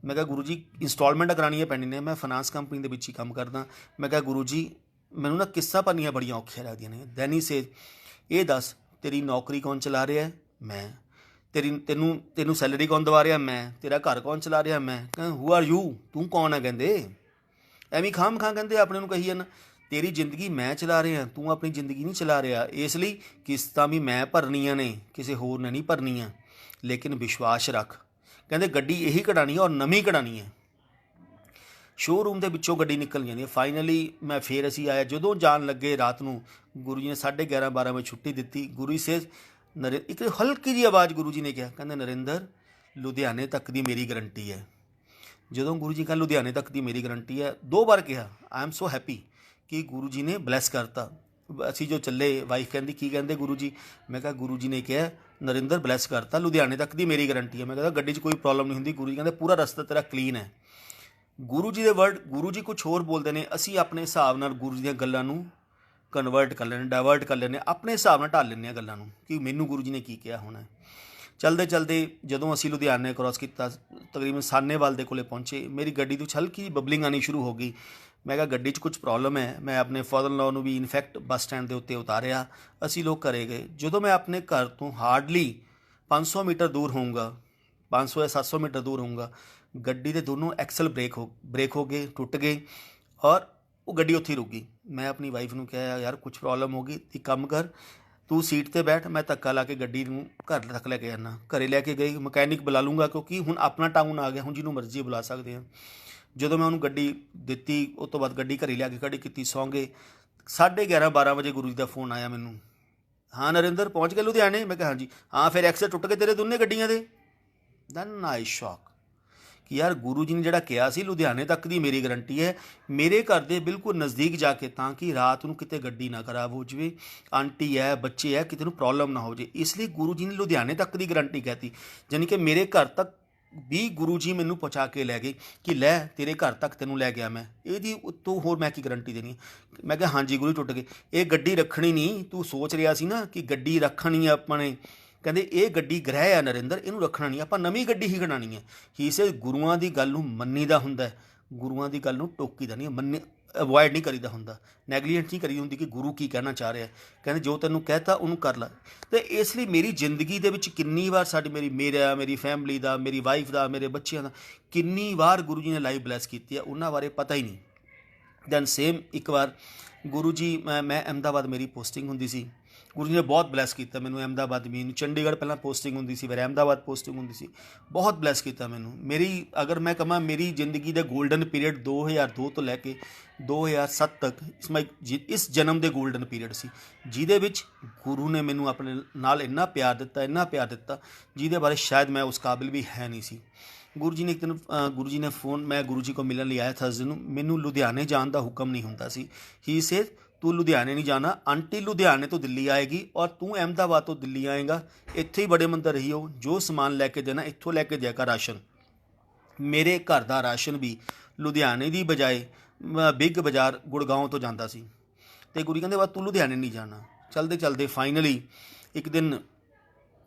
Speaker 1: ਮੈਂ ਕਿਹਾ ਗੁਰੂ ਜੀ, ਇੰਸਟਾਲਮੈਂਟਾਂ ਕਰਾਉਣੀਆਂ ਪੈਣੀਆਂ ਨੇ, ਮੈਂ ਫਾਈਨਾਂਸ ਕੰਪਨੀ ਦੇ ਵਿੱਚ ਹੀ ਕੰਮ ਕਰਦਾ। ਮੈਂ ਕਿਹਾ ਗੁਰੂ ਜੀ, ਮੈਨੂੰ ਨਾ ਕਿੱਸਾ ਭਰਨੀਆਂ ਬੜੀਆਂ ਔਖੀਆਂ ਲੱਗਦੀਆਂ ਨੇ। ਦੈਨ ਹੀ ਸੇ, ਇਹ ਦੱਸ ਤੇਰੀ ਨੌਕਰੀ ਕੌਣ ਚਲਾ ਰਿਹਾ? ਮੈਂ। ਤੈਨੂੰ ਸੈਲਰੀ ਕੌਣ ਦਵਾ ਰਿਹਾ? ਮੈਂ। ਤੇਰਾ ਘਰ ਕੌਣ ਚਲਾ ਰਿਹਾ? ਮੈਂ। ਕਹਿੰਦਾ ਹੂ ਆਰ ਯੂ, ਤੂੰ ਕੌਣ ਹੈ? ਕਹਿੰਦੇ ਐਵੇਂ ਖਾਮ ਖਾਂ ਕਹਿੰਦੇ ਆਪਣੇ ਨੂੰ ਕਹੀ ਜਾਂਦਾ। ਤੇਰੀ ਜ਼ਿੰਦਗੀ ਮੈਂ ਚਲਾ ਰਿਹਾ, ਤੂੰ ਆਪਣੀ ਜ਼ਿੰਦਗੀ ਨਹੀਂ ਚਲਾ ਰਿਹਾ। ਇਸ ਲਈ ਕਿਸ਼ਤਾਂ ਵੀ ਮੈਂ ਭਰਨੀਆਂ ਨੇ, ਕਿਸੇ ਹੋਰ ਨੇ ਨਹੀਂ ਭਰਨੀਆਂ, ਲੇਕਿਨ ਵਿਸ਼ਵਾਸ ਰੱਖ। ਕਹਿੰਦੇ ਗੱਡੀ ਇਹੀ ਕਢਾਉਣੀ ਹੈ ਔਰ ਨਵੀਂ ਕਢਾਉਣੀ ਹੈ। ਸ਼ੋਅਰੂਮ ਦੇ ਵਿੱਚੋਂ ਗੱਡੀ ਨਿਕਲ ਜਾਂਦੀ ਹੈ। ਫਾਈਨਲੀ ਫਿਰ ਅਸੀਂ ਆਇਆ। ਜਦੋਂ ਜਾਣ ਲੱਗੇ ਰਾਤ ਨੂੰ, ਗੁਰੂ ਜੀ ਨੇ 11:30-12 ਵਜੇ ਛੁੱਟੀ ਦਿੱਤੀ। ਗੁਰੂ ਜੀ ਸੇ ਇੱਕ ਹਲਕੀ ਜਿਹੀ ਆਵਾਜ਼ ਗੁਰੂ ਜੀ ਨੇ ਕਿਹਾ, ਕਹਿੰਦੇ ਨਰਿੰਦਰ, ਲੁਧਿਆਣੇ ਤੱਕ ਦੀ ਮੇਰੀ ਗਰੰਟੀ ਹੈ। ਜਦੋਂ ਗੁਰੂ ਜੀ ਕਹਿੰਦੇ ਲੁਧਿਆਣੇ ਤੱਕ ਦੀ ਮੇਰੀ ਗਰੰਟੀ ਹੈ, 2 ਵਾਰ ਕਿਹਾ। ਆਈ ਐਮ ਸੋ ਹੈਪੀ ਕਿ ਗੁਰੂ ਜੀ ਨੇ ਬਲੈਸ ਕਰਤਾ। ਅਸੀਂ ਜੋ ਚੱਲੇ, ਵਾਈਫ ਕਹਿੰਦੀ ਕੀ ਕਹਿੰਦੇ ਗੁਰੂ ਜੀ? ਮੈਂ ਕਿਹਾ ਗੁਰੂ ਜੀ ਨੇ ਕਿਹਾ ਨਰਿੰਦਰ ਬਲੈਸ ਕਰਤਾ, ਲੁਧਿਆਣੇ ਤੱਕ ਦੀ ਮੇਰੀ ਗਰੰਟੀ ਹੈ। ਮੈਂ ਕਹਿੰਦਾ ਗੱਡੀ 'ਚ ਕੋਈ ਪ੍ਰੋਬਲਮ ਨਹੀਂ ਹੁੰਦੀ। ਗੁਰੂ ਜੀ ਕਹਿੰਦੇ ਪੂਰਾ ਰਸਤਾ ਤੇਰਾ ਕਲੀਨ ਹੈ। ਗੁਰੂ ਜੀ ਦੇ ਵਰਡ, ਗੁਰੂ ਜੀ ਕੁਛ ਹੋਰ ਬੋਲਦੇ ਨੇ, ਅਸੀਂ ਆਪਣੇ ਹਿਸਾਬ ਨਾਲ ਗੁਰੂ ਜੀ ਦੀਆਂ ਗੱਲਾਂ ਨੂੰ ਕਨਵਰਟ ਕਰ ਲੈਂਦੇ, ਡਾਇਵਰਟ ਕਰ ਲੈਂਦੇ, ਆਪਣੇ ਹਿਸਾਬ ਨਾਲ ਢਾਲ ਲੈਂਦੇ ਹਾਂ ਗੱਲਾਂ ਨੂੰ ਕਿ ਮੈਨੂੰ ਗੁਰੂ ਜੀ ਨੇ ਕੀ ਕਿਹਾ ਹੋਣਾ। ਚਲਦੇ ਚਲਦੇ ਜਦੋਂ ਅਸੀਂ ਲੁਧਿਆਣੇ ਕ੍ਰੋਸ ਕੀਤਾ, ਤਕਰੀਬਨ ਸਾਹਨੇਵਾਲ ਦੇ ਕੋਲੇ ਪਹੁੰਚੇ, ਮੇਰੀ ਗੱਡੀ ਤੋਂ ਹਲਕੀ ਜਿਹੀ ਬਬਲਿੰਗ ਆਉਣੀ ਸ਼ੁਰੂ ਹੋ ਗਈ। ਮੈਂ ਕਿਹਾ ਗੱਡੀ 'ਚ ਕੁਝ ਪ੍ਰੋਬਲਮ ਹੈ। ਮੈਂ ਆਪਣੇ ਫਾਦਰ ਇਨ ਲਾਅ ਨੂੰ ਵੀ ਇਨਫੈਕਟ ਬੱਸ ਸਟੈਂਡ ਦੇ ਉੱਤੇ ਉਤਾਰਿਆ। ਅਸੀਂ ਲੋਕ ਘਰੇ ਗਏ। ਜਦੋਂ ਮੈਂ ਆਪਣੇ ਘਰ ਤੋਂ ਹਾਰਡਲੀ 500 ਮੀਟਰ ਦੂਰ ਹੋਊਂਗਾ, 500 या 700 मीटर दूर होऊंगा। ਗੱਡੀ ਦੇ ਦੋਨੋਂ ਐਕਸਲ ਬ੍ਰੇਕ ਹੋ ਗਏ, ਟੁੱਟ ਗਏ ਔਰ ਉਹ ਗੱਡੀ ਉੱਥੇ ਹੀ ਰੁਕ ਗਈ। ਮੈਂ ਆਪਣੀ ਵਾਈਫ ਨੂੰ ਕਿਹਾ ਯਾਰ ਕੁਝ ਪ੍ਰੋਬਲਮ ਹੋ ਗਈ, ਇੱਕ ਕੰਮ ਕਰ ਤੂੰ ਸੀਟ ਤੇ ਬੈਠ, ਮੈਂ ਧੱਕਾ ਲਾ ਕੇ ਗੱਡੀ ਨੂੰ ਘਰ ਤੱਕ ਲੈ ਕੇ ਜਾਣਾ। ਘਰੇ ਲੈ ਕੇ ਗਈ, ਮਕੈਨਿਕ ਬੁਲਾ ਲੂੰਗਾ ਕਿਉਂਕਿ ਹੁਣ ਆਪਣਾ ਟਾਊਨ ਆ ਗਿਆ, ਹੁਣ ਜਿਹਨੂੰ ਮਰਜ਼ੀ ਬੁਲਾ ਸਕਦੇ ਹਾਂ। ਜਦੋਂ ਮੈਂ ਉਹਨੂੰ ਗੱਡੀ ਦਿੱਤੀ ਉਸ ਤੋਂ ਬਾਅਦ ਗੱਡੀ ਘਰੇ ਲਿਆ ਕੇ ਖੜੀ ਕੀਤੀ, ਸੌਂ ਗਏ। 11:30-12 ਵਜੇ ਗੁਰੂ ਜੀ ਦਾ ਫੋਨ ਆਇਆ ਮੈਨੂੰ, ਹਾਂ ਨਰਿੰਦਰ ਪਹੁੰਚ ਗਏ ਲੁਧਿਆਣੇ? ਮੈਂ ਕਿਹਾ ਹਾਂਜੀ। ਹਾਂ ਫਿਰ ਐਕਸਲ ਟੁੱਟ ਗਏ ਤੇਰੇ ਦੋਨੇ ਗੱਡੀਆਂ ਦੇ? ਦੈਨ ਆਈ ਸ਼ੌਕ ਕਿ ਯਾਰ ਗੁਰੂ ਜੀ ਨੇ ਜਿਹੜਾ ਕਿਹਾ ਸੀ ਲੁਧਿਆਣੇ ਤੱਕ ਦੀ ਮੇਰੀ ਗਰੰਟੀ ਹੈ, ਮੇਰੇ ਘਰ ਦੇ ਬਿਲਕੁਲ ਨਜ਼ਦੀਕ ਜਾ ਕੇ, ਤਾਂ ਕਿ ਰਾਤ ਨੂੰ ਕਿਤੇ ਗੱਡੀ ਨਾ ਖਰਾਬ ਹੋ ਜਾਵੇ, ਆਂਟੀ ਹੈ ਬੱਚੇ ਹੈ ਕਿਤੇ ਨੂੰ ਪ੍ਰੋਬਲਮ ਨਾ ਹੋ ਜਾਵੇ। ਇਸ ਲਈ ਗੁਰੂ ਜੀ ਨੇ ਲੁਧਿਆਣੇ ਤੱਕ ਦੀ ਗਰੰਟੀ ਕਹਿਤੀ, ਯਾਨੀ ਕਿ ਮੇਰੇ ਘਰ ਤੱਕ ਵੀ ਗੁਰੂ ਜੀ ਮੈਨੂੰ ਪਹੁੰਚਾ ਕੇ ਲੈ ਗਏ ਕਿ ਲੈ ਤੇਰੇ ਘਰ ਤੱਕ ਤੈਨੂੰ ਲੈ ਗਿਆ ਮੈਂ, ਇਹਦੀ ਉੱਤੋਂ ਹੋਰ ਮੈਂ ਕੀ ਗਰੰਟੀ ਦੇਣੀ ਹੈ। ਮੈਂ ਕਿਹਾ ਹਾਂਜੀ ਗੁਰੂ ਜੀ ਟੁੱਟ ਗਏ, ਇਹ ਗੱਡੀ ਰੱਖਣੀ ਨਹੀਂ, ਤੂੰ ਸੋਚ ਰਿਹਾ ਸੀ ਨਾ ਕਿ ਗੱਡੀ ਰੱਖਣੀ ਹੈ ਆਪਾਂ ਨੇ, ਕਹਿੰਦੇ ਇਹ ਗੱਡੀ ਗ੍ਰਹਿ ਆ ਨਰਿੰਦਰ, ਇਹਨੂੰ ਰੱਖਣਾ ਨਹੀਂ, ਆਪਾਂ ਨਵੀਂ ਗੱਡੀ ਹੀ ਕਢਾਉਣੀ ਹੈ। ਹੀ ਸੇ ਗੁਰੂਆਂ ਦੀ ਗੱਲ ਨੂੰ ਮੰਨੀਦਾ ਹੁੰਦਾ ਹੈ, ਗੁਰੂਆਂ ਦੀ ਗੱਲ ਨੂੰ ਟੋਕੀਦਾ ਨਹੀਂ, ਅਵੋਇਡ ਨਹੀਂ ਕਰੀਦਾ ਹੁੰਦਾ, ਨੈਗਲੀਜੈਂਟ ਨਹੀਂ ਕਰੀ ਹੁੰਦੀ ਕਿ ਗੁਰੂ ਕੀ ਕਹਿਣਾ ਚਾਹ ਰਿਹਾ। ਕਹਿੰਦੇ ਜੋ ਤੈਨੂੰ ਕਹਿਤਾ ਉਹਨੂੰ ਕਰ ਲੈ। ਅਤੇ ਇਸ ਲਈ ਮੇਰੀ ਜ਼ਿੰਦਗੀ ਦੇ ਵਿੱਚ ਕਿੰਨੀ ਵਾਰ ਮੇਰੀ ਫੈਮਿਲੀ ਦਾ, ਮੇਰੀ ਵਾਈਫ ਦਾ, ਮੇਰੇ ਬੱਚਿਆਂ ਦਾ ਕਿੰਨੀ ਵਾਰ ਗੁਰੂ ਜੀ ਨੇ ਲਾਈਫ ਬਲੈਸ ਕੀਤੀ ਹੈ, ਉਹਨਾਂ ਬਾਰੇ ਪਤਾ ਹੀ ਨਹੀਂ। ਦੈਨ ਸੇਮ ਇੱਕ ਵਾਰ ਗੁਰੂ ਜੀ ਮੈਂ ਅਹਿਮਦਾਬਾਦ ਮੇਰੀ ਪੋਸਟਿੰਗ ਹੁੰਦੀ ਸੀ, ਗੁਰੂ ਜੀ ਨੇ ਬਹੁਤ ਬਲੈਸ ਕੀਤਾ ਮੈਨੂੰ। ਅਹਿਮਦਾਬਾਦ ਮੈਨੂੰ ਚੰਡੀਗੜ੍ਹ ਪਹਿਲਾਂ ਪੋਸਟਿੰਗ ਹੁੰਦੀ ਸੀ, ਫਿਰ ਅਹਿਮਦਾਬਾਦ ਪੋਸਟਿੰਗ ਹੁੰਦੀ ਸੀ, ਬਹੁਤ ਬਲੈਸ ਕੀਤਾ ਮੈਨੂੰ। ਅਗਰ ਮੈਂ ਕਹਾਂ ਮੇਰੀ ਜ਼ਿੰਦਗੀ ਦੇ ਗੋਲਡਨ ਪੀਰੀਅਡ 2002 ਤੋਂ ਲੈ ਕੇ 2007 ਤੱਕ ਇਸ ਜਨਮ ਦੇ ਗੋਲਡਨ ਪੀਰੀਅਡ ਸੀ, ਜਿਹਦੇ ਵਿੱਚ ਗੁਰੂ ਨੇ ਮੈਨੂੰ ਆਪਣੇ ਨਾਲ ਇੰਨਾ ਪਿਆਰ ਦਿੱਤਾ ਜਿਹਦੇ ਬਾਰੇ ਸ਼ਾਇਦ ਮੈਂ ਉਸ ਕਾਬਿਲ ਵੀ ਹੈ ਨਹੀਂ ਸੀ। ਗੁਰੂ ਜੀ ਨੇ ਇੱਕ ਦਿਨ ਮੈਂ ਗੁਰੂ ਜੀ ਕੋ ਮਿਲਣ ਲਈ ਆਇਆ ਥਰਸਡੇ ਨੂੰ, ਮੈਨੂੰ ਲੁਧਿਆਣੇ ਜਾਣ ਦਾ ਹੁਕਮ ਨਹੀਂ ਹੁੰਦਾ ਸੀ। ਹੀ ਸੇ ਤੂੰ ਲੁਧਿਆਣੇ ਨਹੀਂ ਜਾਣਾ, ਆਂਟੀ ਲੁਧਿਆਣੇ ਤੋਂ ਦਿੱਲੀ ਆਏਗੀ ਔਰ ਤੂੰ ਅਹਿਮਦਾਬਾਦ ਤੋਂ ਦਿੱਲੀ ਆਏਗਾ, ਇੱਥੇ ਹੀ ਬੜੇ ਮੰਦਰ ਰਹੀ ਹੋ, ਜੋ ਸਮਾਨ ਲੈ ਕੇ ਦੇਣਾ ਇੱਥੋਂ ਲੈ ਕੇ ਦਿਆ ਕਰ ਰਾਸ਼ਨ। ਮੇਰੇ ਘਰ ਦਾ ਰਾਸ਼ਨ ਵੀ ਲੁਧਿਆਣੇ ਦੀ ਬਜਾਏ ਬਿੱਗ ਬਾਜ਼ਾਰ ਗੁੜਗਾਉਂ ਤੋਂ ਜਾਂਦਾ ਸੀ। ਅਤੇ ਗੁਰੂ ਕਹਿੰਦੇ ਬਾਅਦ ਤੂੰ ਲੁਧਿਆਣੇ ਨਹੀਂ ਜਾਣਾ। ਚਲਦੇ ਫਾਈਨਲੀ ਇੱਕ ਦਿਨ